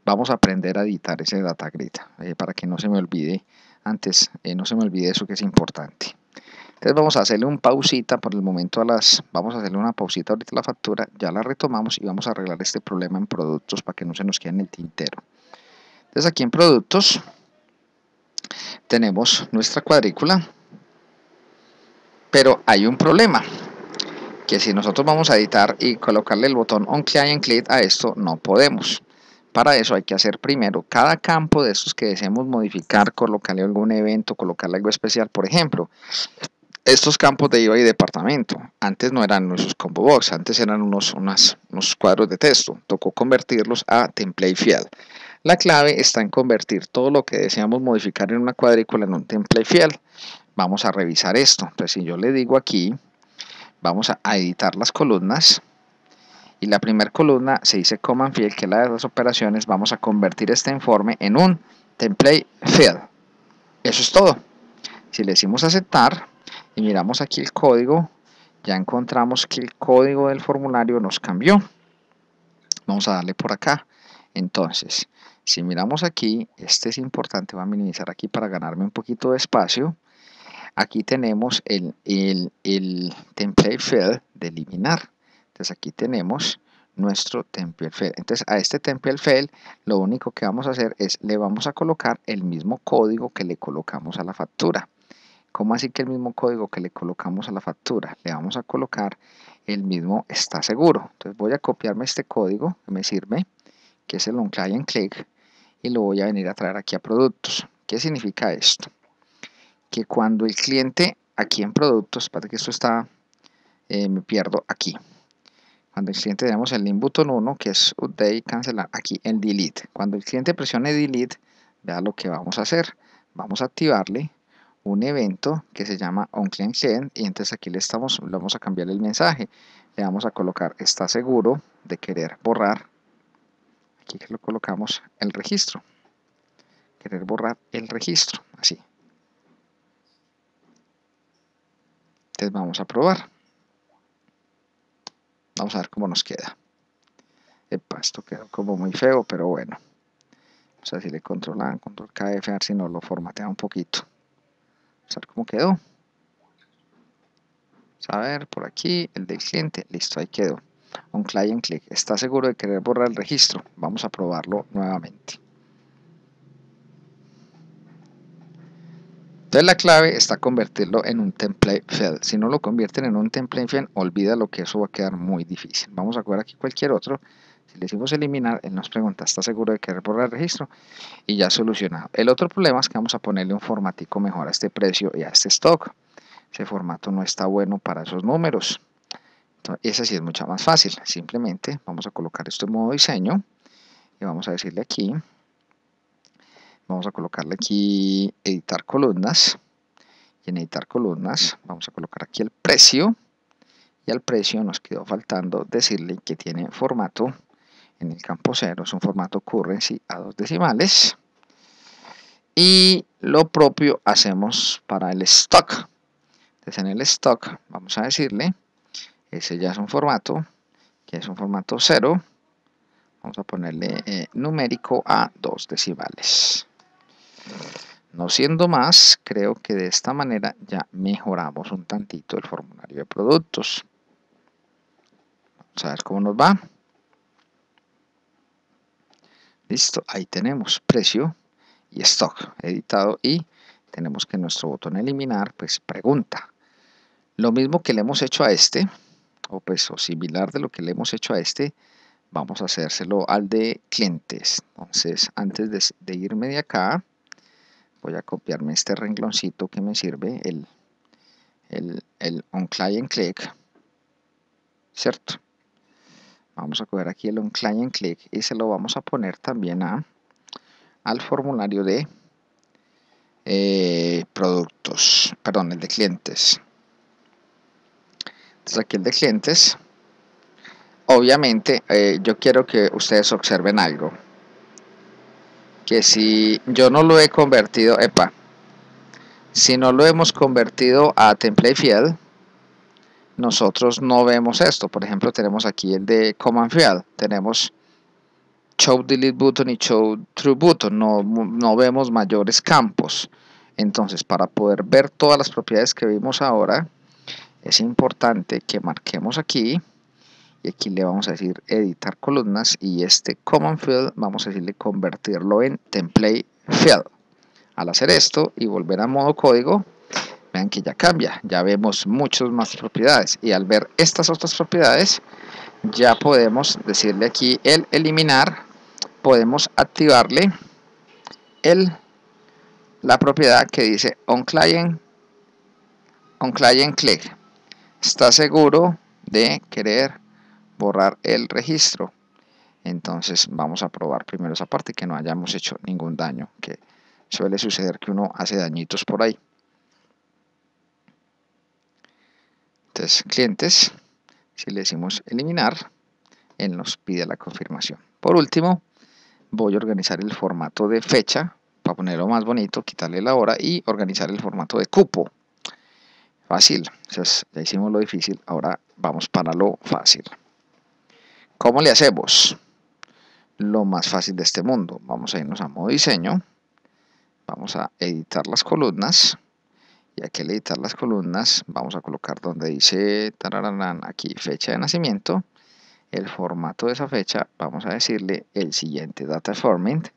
Vamos a aprender a editar ese data grid, para que no se me olvide no se me olvide eso que es importante. Entonces vamos a hacerle un pausita por el momento vamos a hacerle una pausita ahorita a la factura, ya la retomamos y vamos a arreglar este problema en productos para que no se nos quede en el tintero. Entonces aquí en productos tenemos nuestra cuadrícula, pero hay un problema, que si nosotros vamos a editar y colocarle el botón On Client Click a esto, no podemos. Para eso hay que hacer primero cada campo de estos que deseemos modificar, colocarle algún evento, colocarle algo especial. Por ejemplo, estos campos de IVA y departamento, antes no eran nuestros combo box, antes eran unos cuadros de texto. Tocó convertirlos a template field. La clave está en convertir todo lo que deseamos modificar en una cuadrícula en un template field. Vamos a revisar esto. Entonces, si yo le digo aquí, vamos a editar las columnas, y la primera columna se dice command field, que es la de las operaciones. Vamos a convertir este informe en un template field. Eso es todo. Si le decimos aceptar y miramos aquí el código, ya encontramos que el código del formulario nos cambió. Vamos a darle por acá. Entonces, si miramos aquí, este es importante, voy a minimizar aquí para ganarme un poquito de espacio. Aquí tenemos el template field de eliminar. Entonces aquí tenemos nuestro template field. Entonces a este template field lo único que vamos a hacer es le vamos a colocar el mismo código que le colocamos a la factura. ¿Cómo así que el mismo código que le colocamos a la factura? Le vamos a colocar el mismo está seguro. Entonces voy a copiarme este código que me sirve, que es el On Client Click, y lo voy a venir a traer aquí a productos. ¿Qué significa esto? Que cuando el cliente aquí en productos, para que esto está, me pierdo aquí. Cuando el cliente tenemos el link button 1, que es update, cancelar, aquí el delete. Cuando el cliente presione delete, vea lo que vamos a hacer. Vamos a activarle un evento que se llama onClientClient, y entonces aquí le vamos a cambiar el mensaje. Le vamos a colocar está seguro de querer borrar. Aquí lo colocamos el registro. Querer borrar el registro, así. Entonces vamos a probar. Vamos a ver cómo nos queda. Epa, esto quedó como muy feo, pero bueno. Vamos a decirle control A, control KF, a ver si no lo formatea un poquito. Vamos a ver cómo quedó. Vamos a ver por aquí el del cliente. Listo, ahí quedó. On client click. ¿Está seguro de querer borrar el registro? Vamos a probarlo nuevamente. Entonces la clave está convertirlo en un template field. Si no lo convierten en un template field, olvídalo, que eso va a quedar muy difícil. Vamos a coger aquí cualquier otro. Si le decimos eliminar, él nos pregunta, ¿está seguro de querer borrar el registro? Y ya solucionado. El otro problema es que vamos a ponerle un formatico mejor a este precio y a este stock. Ese formato no está bueno para esos números. Entonces, ese sí es mucho más fácil. Simplemente vamos a colocar esto en modo diseño y vamos a decirle aquí, vamos a colocarle aquí editar columnas, y en editar columnas vamos a colocar aquí el precio, y al precio nos quedó faltando decirle que tiene formato en el campo 0, es un formato currency a 2 decimales, y lo propio hacemos para el stock. Entonces en el stock vamos a decirle, ese ya es un formato, que es un formato 0, vamos a ponerle numérico a 2 decimales. No siendo más, creo que de esta manera ya mejoramos un tantito el formulario de productos. Vamos a ver cómo nos va. Listo, ahí tenemos precio y stock editado, y tenemos que nuestro botón eliminar pues pregunta. Lo mismo que le hemos hecho a este, o similar de lo que le hemos hecho a este, vamos a hacérselo al de clientes. Entonces, antes de irme de acá, voy a copiarme este rengloncito que me sirve, el on client click, ¿cierto? Vamos a coger aquí el on client click y se lo vamos a poner también al formulario de productos, perdón, el de clientes. Entonces aquí el de clientes, obviamente yo quiero que ustedes observen algo, que si yo no lo he convertido, si no lo hemos convertido a template field, nosotros no vemos esto. Por ejemplo, tenemos aquí el de command field, tenemos show delete button y show true button, no vemos mayores campos. Entonces, para poder ver todas las propiedades que vimos ahora, es importante que marquemos aquí, y aquí le vamos a decir editar columnas, y este command field vamos a decirle convertirlo en template field. Al hacer esto y volver a modo código, vean que ya cambia, ya vemos muchas más propiedades, y al ver estas otras propiedades ya podemos decirle aquí el eliminar, podemos activarle la propiedad que dice on client click. ¿Está seguro de querer borrar el registro? Entonces vamos a probar primero esa parte, que no hayamos hecho ningún daño, que suele suceder que uno hace dañitos por ahí. Entonces clientes, si le decimos eliminar, él nos pide la confirmación. Por último, voy a organizar el formato de fecha para ponerlo más bonito, quitarle la hora y organizar el formato de cupo. Fácil, entonces ya hicimos lo difícil, ahora vamos para lo fácil. ¿Cómo le hacemos? Lo más fácil de este mundo. Vamos a irnos a modo diseño, vamos a editar las columnas, y aquí al editar las columnas vamos a colocar donde dice tararán, aquí fecha de nacimiento, el formato de esa fecha, vamos a decirle el siguiente data format,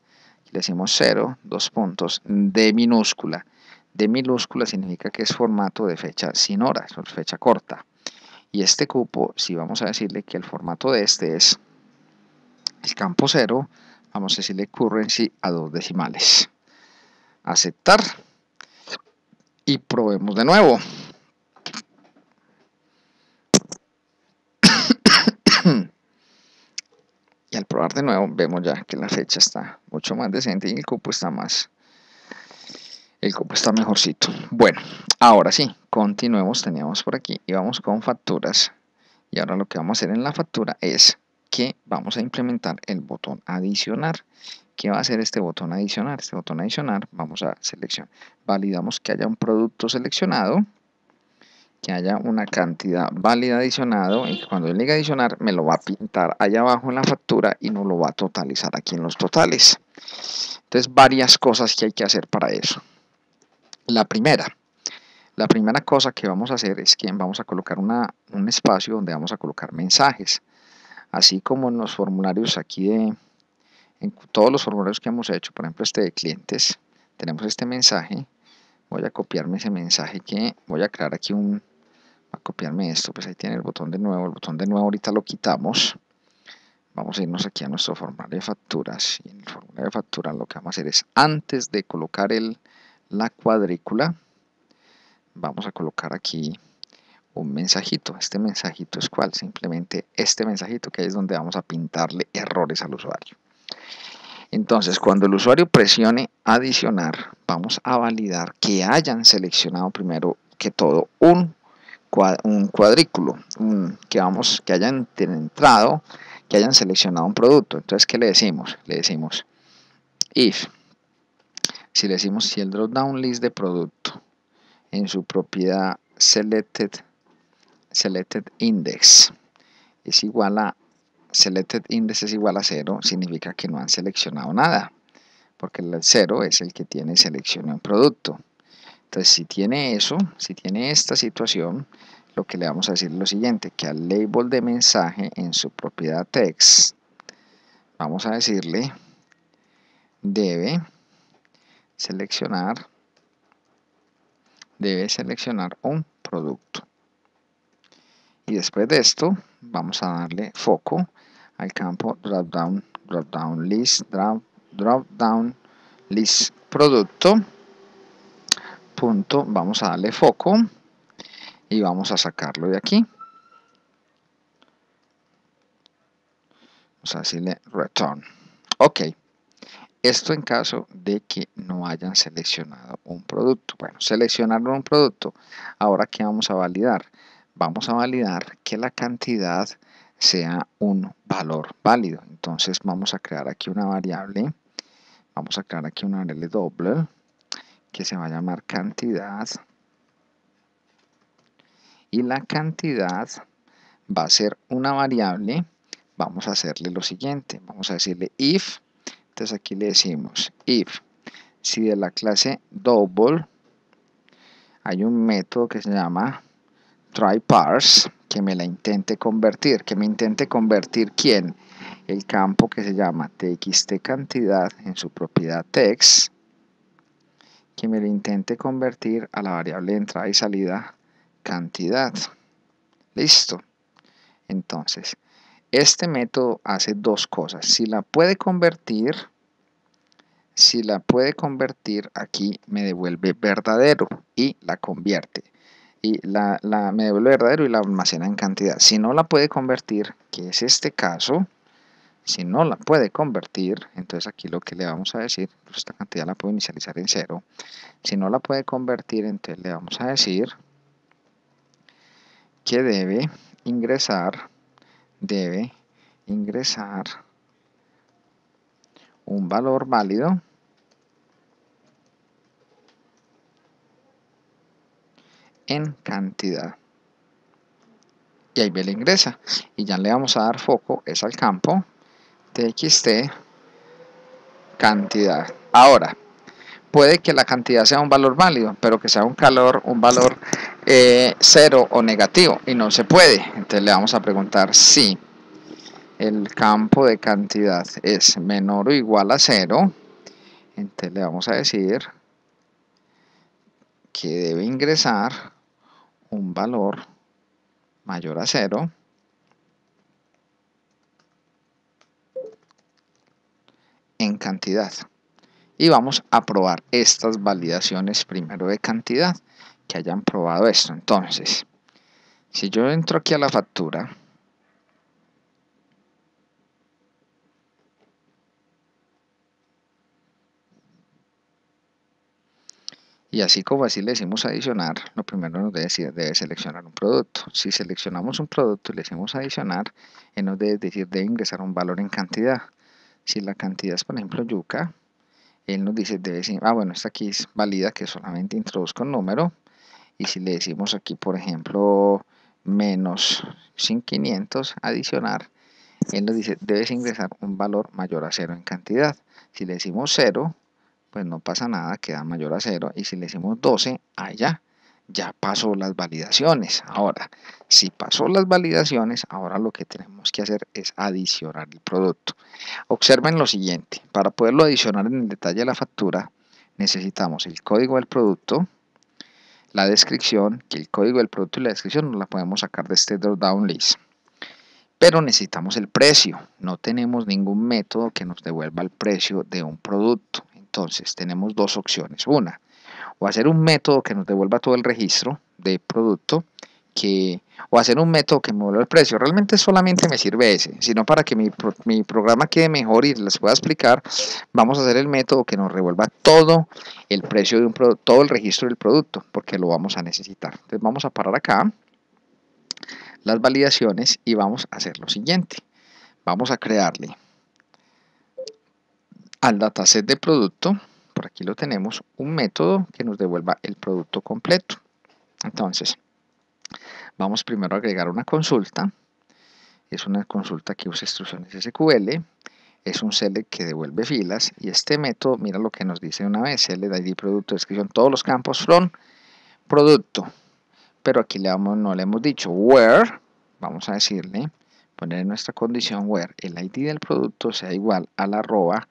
le decimos 0, 2 puntos, D minúscula. D minúscula significa que es formato de fecha sin hora, es fecha corta. Y este cupo, si vamos a decirle que el formato de este es el campo 0, vamos a decirle currency a 2 decimales. Aceptar y probemos de nuevo. Y al probar de nuevo vemos ya que la fecha está mucho más decente y el cupo está mejorcito. Bueno, ahora sí, continuemos. Teníamos por aquí y vamos con facturas. Y ahora lo que vamos a hacer en la factura es que vamos a implementar el botón adicionar. ¿Qué va a hacer este botón adicionar? Este botón adicionar, vamos a seleccionar, validamos que haya un producto seleccionado, que haya una cantidad válida adicionado y que cuando él diga adicionar me lo va a pintar allá abajo en la factura y no lo va a totalizar aquí en los totales. Entonces varias cosas que hay que hacer para eso. La primera cosa que vamos a hacer es que vamos a colocar un espacio donde vamos a colocar mensajes, así como en los formularios aquí en todos los formularios que hemos hecho, por ejemplo este de clientes, tenemos este mensaje. Voy a copiarme ese mensaje que voy a crear aquí a copiarme esto, pues ahí tiene el botón de nuevo ahorita lo quitamos. Vamos a irnos aquí a nuestro formulario de facturas, y en el formulario de facturas lo que vamos a hacer es, antes de colocar la cuadrícula, vamos a colocar aquí un mensajito. Este mensajito es ¿cuál? Simplemente este mensajito, que es donde vamos a pintarle errores al usuario. Entonces, cuando el usuario presione adicionar, vamos a validar que hayan seleccionado primero que todo un cuadrículo, que hayan entrado, que hayan seleccionado un producto. Entonces, ¿qué le decimos? Le decimos if, si le decimos si el drop down list de producto en su propiedad selected index es igual a selected index es igual a 0, significa que no han seleccionado nada, porque el 0 es el que tiene selección en producto. Entonces, si tiene eso, si tiene esta situación, lo que le vamos a decir es lo siguiente, que al label de mensaje en su propiedad text, vamos a decirle debe seleccionar un producto. Y después de esto, vamos a darle foco al campo drop down list producto. Punto, vamos a darle foco y vamos a sacarlo de aquí. Vamos a decirle return. Ok. Esto en caso de que no hayan seleccionado un producto. Bueno, seleccionaron un producto. Ahora, ¿qué vamos a validar? Vamos a validar que la cantidad sea un valor válido. Entonces vamos a crear aquí una variable. Vamos a crear aquí una variable doble que se va a llamar cantidad. Y la cantidad va a ser una variable. Vamos a hacerle lo siguiente. Vamos a decirle if. Entonces aquí le decimos if, si de la clase double hay un método que se llama tryParse que me la intente convertir. ¿Que me intente convertir quién? El campo que se llama txt cantidad en su propiedad text, que me lo intente convertir a la variable de entrada y salida cantidad. Listo. Entonces, este método hace dos cosas. Si la puede convertir, aquí me devuelve verdadero y la convierte. Y me devuelve verdadero y la almacena en cantidad. Si no la puede convertir, que es este caso, si no la puede convertir, entonces aquí lo que le vamos a decir, pues esta cantidad la puedo inicializar en 0. Si no la puede convertir, entonces le vamos a decir que debe ingresar un valor válido en cantidad. Y ahí le ingresa. Y ya le vamos a dar foco, es al campo txt cantidad. Ahora, puede que la cantidad sea un valor válido, pero que sea un valor 0 o negativo, y no se puede. Entonces le vamos a preguntar si el campo de cantidad es menor o igual a 0. Entonces le vamos a decir que debe ingresar un valor mayor a 0 en cantidad. Y vamos a probar estas validaciones primero de cantidad, que hayan probado esto. Entonces, si yo entro aquí a la factura, y así como así le decimos adicionar, lo primero nos debe decir, debe seleccionar un producto. Si seleccionamos un producto y le decimos adicionar, él nos debe decir, debe ingresar un valor en cantidad. Si la cantidad es, por ejemplo, yuca, él nos dice, debe decir, bueno, esta aquí es válida que solamente introduzca un número, y si le decimos aquí, por ejemplo, menos 500 adicionar, él nos dice, debes ingresar un valor mayor a 0 en cantidad. Si le decimos 0, pues no pasa nada, queda mayor a 0. Y si le decimos 12, allá ya pasó las validaciones. Ahora, si pasó las validaciones, ahora lo que tenemos que hacer es adicionar el producto. Observen lo siguiente, para poderlo adicionar en el detalle de la factura, necesitamos el código del producto, la descripción, que el código del producto y la descripción no la podemos sacar de este drop-down list. Pero necesitamos el precio, no tenemos ningún método que nos devuelva el precio de un producto. Entonces tenemos dos opciones, una, o hacer un método que nos devuelva todo el registro de producto, o hacer un método que me devuelva el precio. Realmente solamente me sirve ese, sino para que mi programa quede mejor y les pueda explicar, vamos a hacer el método que nos revuelva todo el precio de un producto, todo el registro del producto, porque lo vamos a necesitar. Entonces vamos a parar acá las validaciones y vamos a hacer lo siguiente. Vamos a crearle al dataset de producto, por aquí lo tenemos, un método que nos devuelva el producto completo. Entonces, vamos primero a agregar una consulta. Es una consulta que usa instrucciones SQL. Es un select que devuelve filas. Y este método, mira lo que nos dice una vez, select ID producto, descripción, todos los campos from producto. Pero aquí no le hemos dicho where, vamos a decirle, poner en nuestra condición where el ID del producto sea igual a la arroba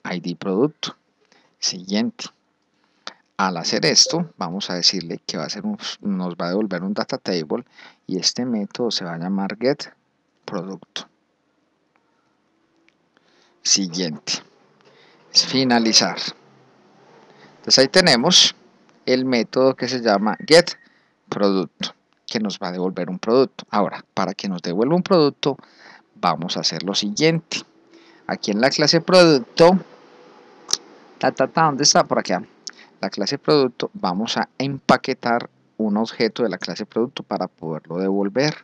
ID producto. Siguiente. Al hacer esto, vamos a decirle que nos va a devolver un data table y este método se va a llamar get producto. Siguiente. Finalizar. Entonces ahí tenemos el método que se llama get producto, que nos va a devolver un producto. Ahora, para que nos devuelva un producto, vamos a hacer lo siguiente. Aquí en la clase producto, ¿dónde está? Por acá. La clase producto, vamos a empaquetar un objeto de la clase producto para poderlo devolver.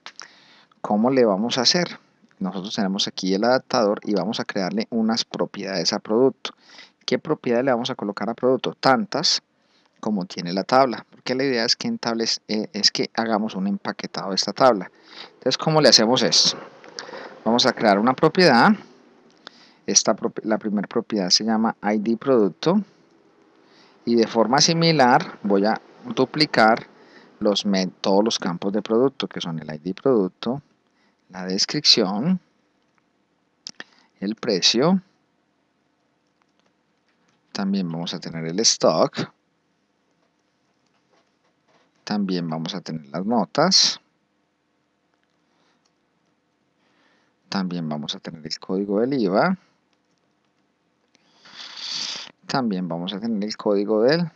¿Cómo le vamos a hacer? Nosotros tenemos aquí el adaptador y vamos a crearle unas propiedades a producto. ¿Qué propiedades le vamos a colocar a producto? Tantas como tiene la tabla, porque la idea es que en tablas es que hagamos un empaquetado de esta tabla. Entonces, ¿cómo le hacemos esto? Vamos a crear una propiedad. La primera propiedad se llama ID producto y de forma similar voy a duplicar todos los campos de producto, que son el ID producto, la descripción, el precio, también vamos a tener el stock, también vamos a tener las notas, también vamos a tener el código del IVA, también vamos a tener el código del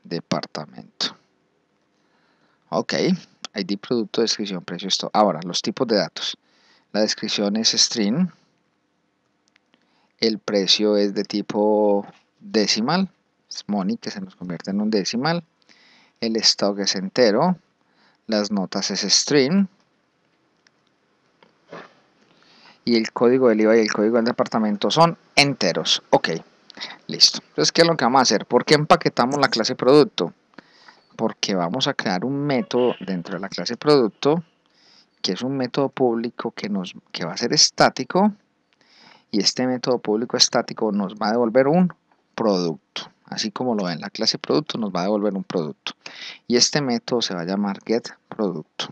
departamento. Ok, ID producto, descripción, precio, stock. Ahora, los tipos de datos. La descripción es string, el precio es de tipo decimal, es money, que se nos convierte en un decimal, el stock es entero, las notas es string, y el código del IVA y el código del departamento son enteros. Ok, listo. Entonces, ¿qué es lo que vamos a hacer? ¿Por qué empaquetamos la clase producto? Porque vamos a crear un método dentro de la clase producto, que es un método público que va a ser estático, y este método público estático nos va a devolver un producto. Así como lo ven, la clase producto nos va a devolver un producto. Y este método se va a llamar getProducto.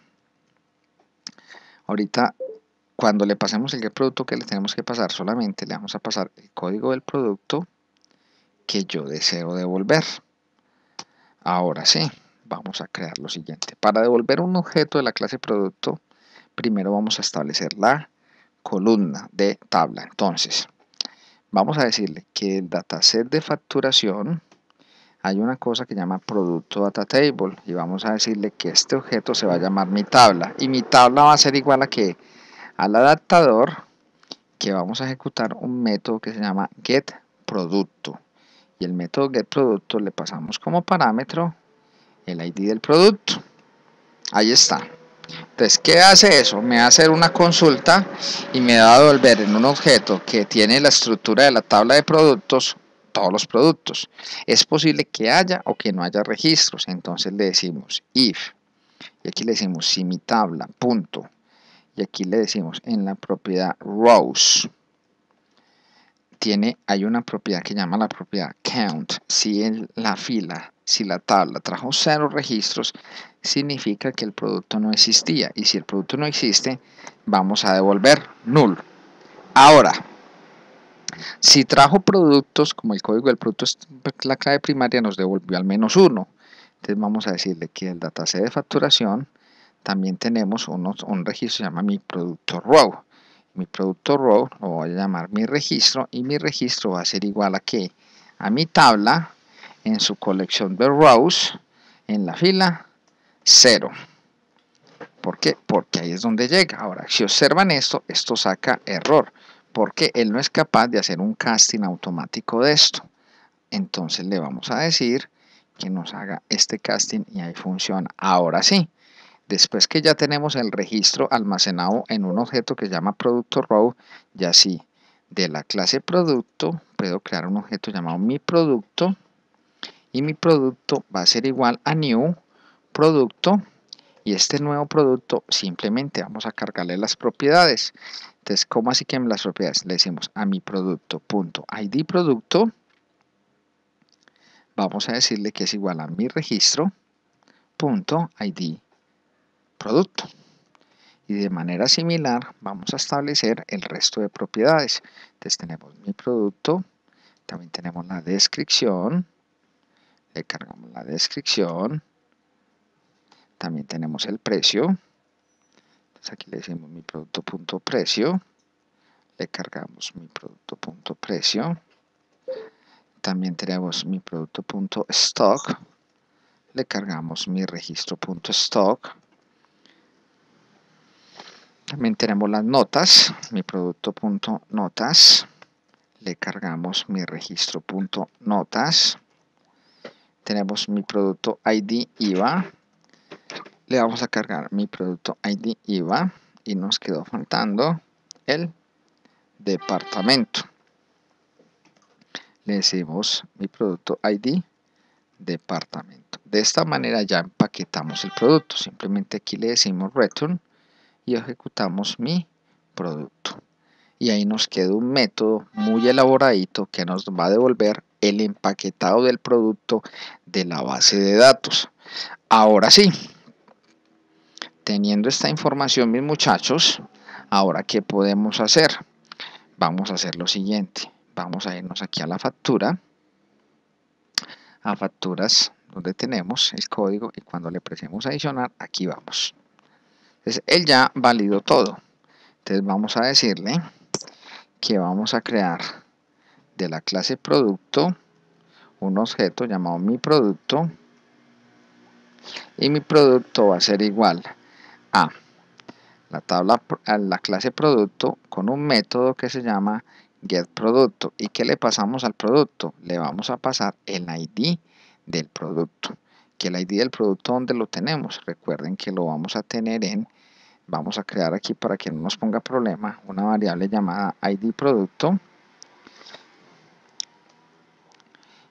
Ahorita, cuando le pasemos el getProducto, ¿qué le tenemos que pasar? Solamente le vamos a pasar el código del producto que yo deseo devolver. Ahora sí, vamos a crear lo siguiente. Para devolver un objeto de la clase producto, primero vamos a establecer la columna de tabla. Entonces, vamos a decirle que el dataset de facturación hay una cosa que llama producto data table y vamos a decirle que este objeto se va a llamar mi tabla y mi tabla va a ser igual a que al adaptador, que vamos a ejecutar un método que se llama getProducto, y el método getProducto le pasamos como parámetro el ID del producto. Ahí está. Entonces, ¿qué hace eso? Me va a hacer una consulta y me va a devolver en un objeto que tiene la estructura de la tabla de productos todos los productos. Es posible que haya o que no haya registros, entonces le decimos if, y aquí le decimos si mi tabla, punto, y aquí le decimos en la propiedad rows, hay una propiedad que llama la propiedad count. Si en la fila, si la tabla trajo 0 registros, significa que el producto no existía, y si el producto no existe, vamos a devolver null. Ahora, si trajo productos, como el código del producto es la clave primaria, nos devolvió al menos 1. Entonces vamos a decirle que el dataset de facturación también tenemos un registro que se llama mi producto row. Mi producto row lo voy a llamar mi registro, y mi registro va a ser igual a ¿qué? A mi tabla en su colección de rows en la fila 0. ¿Por qué? Porque ahí es donde llega. Ahora, si observan esto saca error, porque él no es capaz de hacer un casting automático de esto. Entonces le vamos a decir que nos haga este casting y ahí funciona. Ahora sí, después que ya tenemos el registro almacenado en un objeto que se llama producto row, ya sí, de la clase producto puedo crear un objeto llamado mi producto, y mi producto va a ser igual a new producto, y este nuevo producto simplemente vamos a cargarle las propiedades. Entonces, ¿cómo así que en las propiedades? Le decimos a mi producto.id producto, vamos a decirle que es igual a mi registro.id producto. Y de manera similar vamos a establecer el resto de propiedades. Entonces tenemos mi producto, también tenemos la descripción, le cargamos la descripción, también tenemos el precio. Entonces aquí le decimos mi producto.precio, le cargamos mi producto.precio, también tenemos mi producto.stock, le cargamos mi registro.stock. También tenemos las notas, mi producto.notas, le cargamos mi registro.notas. Tenemos mi producto ID IVA, le vamos a cargar mi producto ID IVA, y nos quedó faltando el departamento. Le decimos mi producto ID departamento. De esta manera ya empaquetamos el producto. Simplemente aquí le decimos return y ejecutamos mi producto. Y ahí nos queda un método muy elaboradito que nos va a devolver el empaquetado del producto de la base de datos. Ahora sí, teniendo esta información, mis muchachos, ahora ¿qué podemos hacer? Vamos a hacer lo siguiente. Vamos a irnos aquí a la factura, a facturas, donde tenemos el código, y cuando le presionemos adicionar, aquí vamos. Entonces él ya validó todo. Entonces vamos a decirle que vamos a crear de la clase producto un objeto llamado mi producto, y mi producto va a ser igual a la clase producto con un método que se llama getProducto. ¿Y qué le pasamos al producto? Le vamos a pasar el ID del producto. Que el ID del producto, ¿dónde lo tenemos? Recuerden que lo vamos a tener vamos a crear aquí, para que no nos ponga problema, una variable llamada ID producto.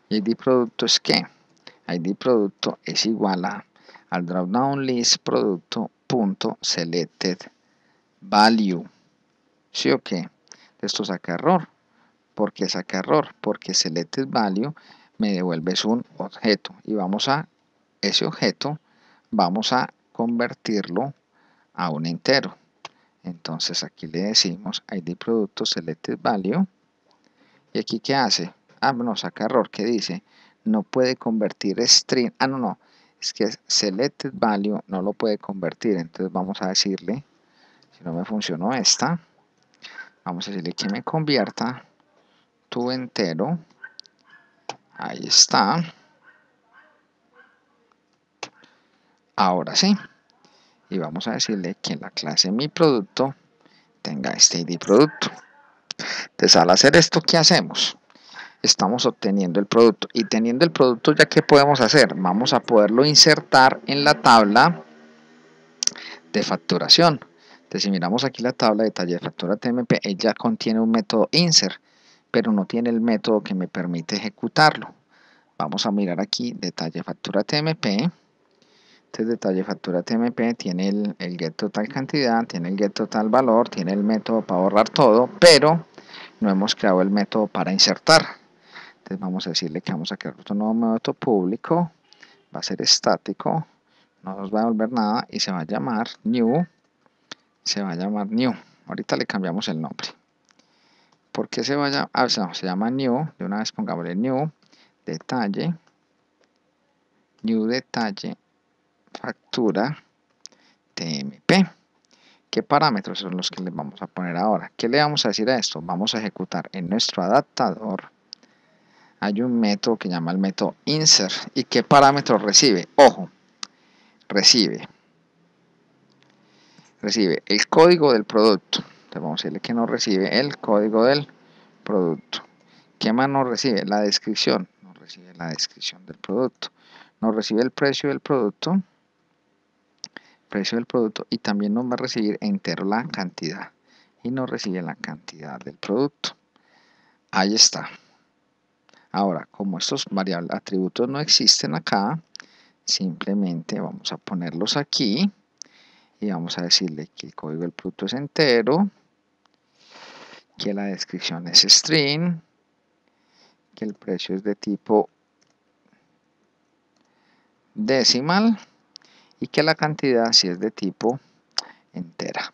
ID producto es ¿qué? ID producto es igual al dropdown list producto.selected value. ¿Sí o qué? Esto saca error. ¿Por qué saca error? Porque selected value me devuelve un objeto, y vamos a ese objeto vamos a convertirlo a un entero. Entonces aquí le decimos id producto selected value, y aquí ¿qué hace? No, saca error, que dice no puede convertir string. No, es que selected value no lo puede convertir. Entonces vamos a decirle, si no me funcionó esta, vamos a decirle que me convierta tu entero. Ahí está. Ahora sí. Y vamos a decirle que en la clase mi producto tenga este id producto. Entonces al hacer esto, ¿qué hacemos? Estamos obteniendo el producto, y teniendo el producto, ¿ya qué podemos hacer? Vamos a poderlo insertar en la tabla de facturación. Entonces si miramos aquí la tabla de detalle de factura TMP, ella contiene un método insert. pero no tiene el método que me permite ejecutarlo. Vamos a mirar aquí, detalle factura TMP. Entonces, detalle factura TMP tiene el get total cantidad, tiene el get total valor, tiene el método para borrar todo, pero no hemos creado el método para insertar. Entonces vamos a decirle que vamos a crear otro nuevo método público, va a ser estático, no nos va a devolver nada y se va a llamar new, ahorita le cambiamos el nombre. ¿Por qué se vaya? No, se llama new, de una vez pongámosle new detalle factura TMP. ¿Qué parámetros son los que le vamos a poner ahora? ¿Qué le vamos a decir a esto? Vamos a ejecutar en nuestro adaptador. Hay un método que llama el método insert. ¿Y qué parámetro recibe? Ojo, recibe el código del producto. Entonces vamos a decirle que no recibe el código del producto. ¿Qué más no recibe? La descripción. No recibe la descripción del producto. No recibe el precio del producto. Y también nos va a recibir entero la cantidad. Y no recibe la cantidad del producto. Ahí está. Ahora, como estos variables atributos no existen acá, simplemente vamos a ponerlos aquí y vamos a decirle que el código del producto es entero, que la descripción es string, que el precio es de tipo decimal y que la cantidad sí es de tipo entera.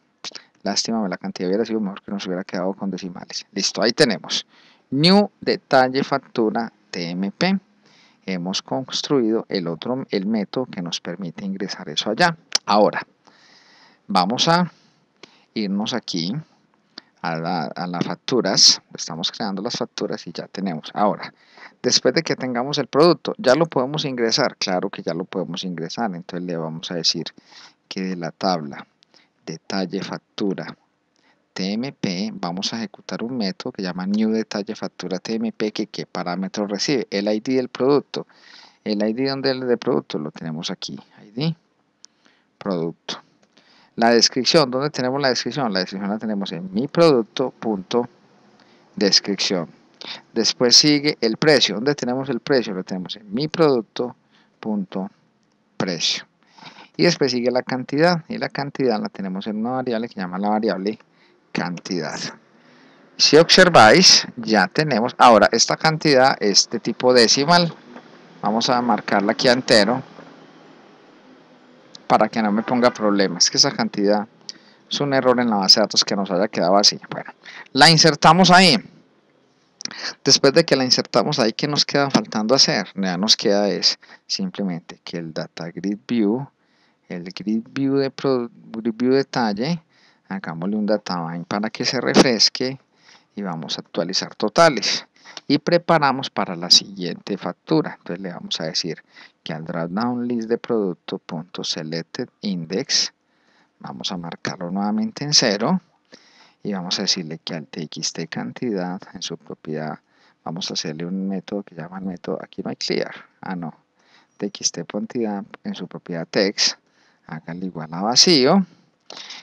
Lástima, la cantidad hubiera sido mejor que nos hubiera quedado con decimales. Listo, ahí tenemos new detalle factura TMP. Hemos construido el método que nos permite ingresar eso allá. Ahora, vamos a irnos aquí a las facturas. Estamos creando las facturas y ya tenemos. Ahora, después de que tengamos el producto, ¿ya lo podemos ingresar? Claro que ya lo podemos ingresar. Entonces le vamos a decir que de la tabla detalle factura TMP vamos a ejecutar un método que llama new detalle factura TMP, que qué parámetro recibe, el ID del producto. El ID del producto lo tenemos aquí, ID producto. La descripción, ¿dónde tenemos la descripción? La descripción la tenemos en mi producto.descripción. Después sigue el precio. ¿Dónde tenemos el precio? Lo tenemos en mi producto.precio. Y después sigue la cantidad, y la cantidad la tenemos en una variable que se llama la variable cantidad. Si observáis, ya tenemos, ahora esta cantidad es de tipo decimal, vamos a marcarla aquí a entero, para que no me ponga problemas, es que esa cantidad es un error en la base de datos que nos haya quedado así. Bueno, la insertamos ahí. Después de que la insertamos ahí, ¿qué nos queda faltando hacer? Ya nos queda es simplemente que el data grid view, el grid view detalle, hagámosle un data bind para que se refresque y vamos a actualizar totales y preparamos para la siguiente factura. Entonces le vamos a decir que al dropdown list de producto.selected index vamos a marcarlo nuevamente en 0 y vamos a decirle que al txt cantidad en su propiedad vamos a hacerle un método que llama el método, aquí no hay clear, txt cantidad en su propiedad text, hágale igual a vacío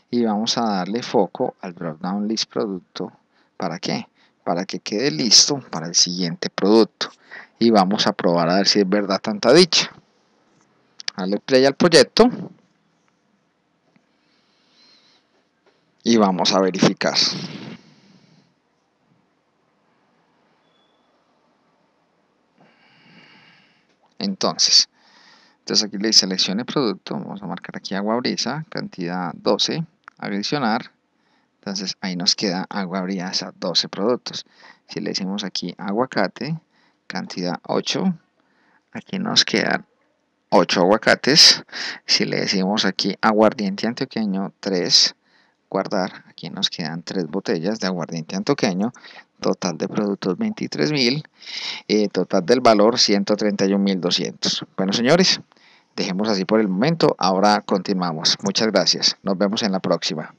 y vamos a darle foco al dropdown list producto. ¿Para qué? Para que quede listo para el siguiente producto y vamos a probar a ver si es verdad tanta dicha. Dale play al proyecto y vamos a verificar. Entonces aquí le seleccione producto, vamos a marcar aquí agua brisa, cantidad 12, adicionar. Entonces ahí nos queda agua brisa 12 productos. Si le decimos aquí aguacate, cantidad 8, aquí nos quedan 8 aguacates. Si le decimos aquí aguardiente antioqueño 3, guardar, aquí nos quedan 3 botellas de aguardiente antioqueño, total de productos 23.000, total del valor 131.200. Bueno, señores, dejemos así por el momento, ahora continuamos. Muchas gracias, nos vemos en la próxima.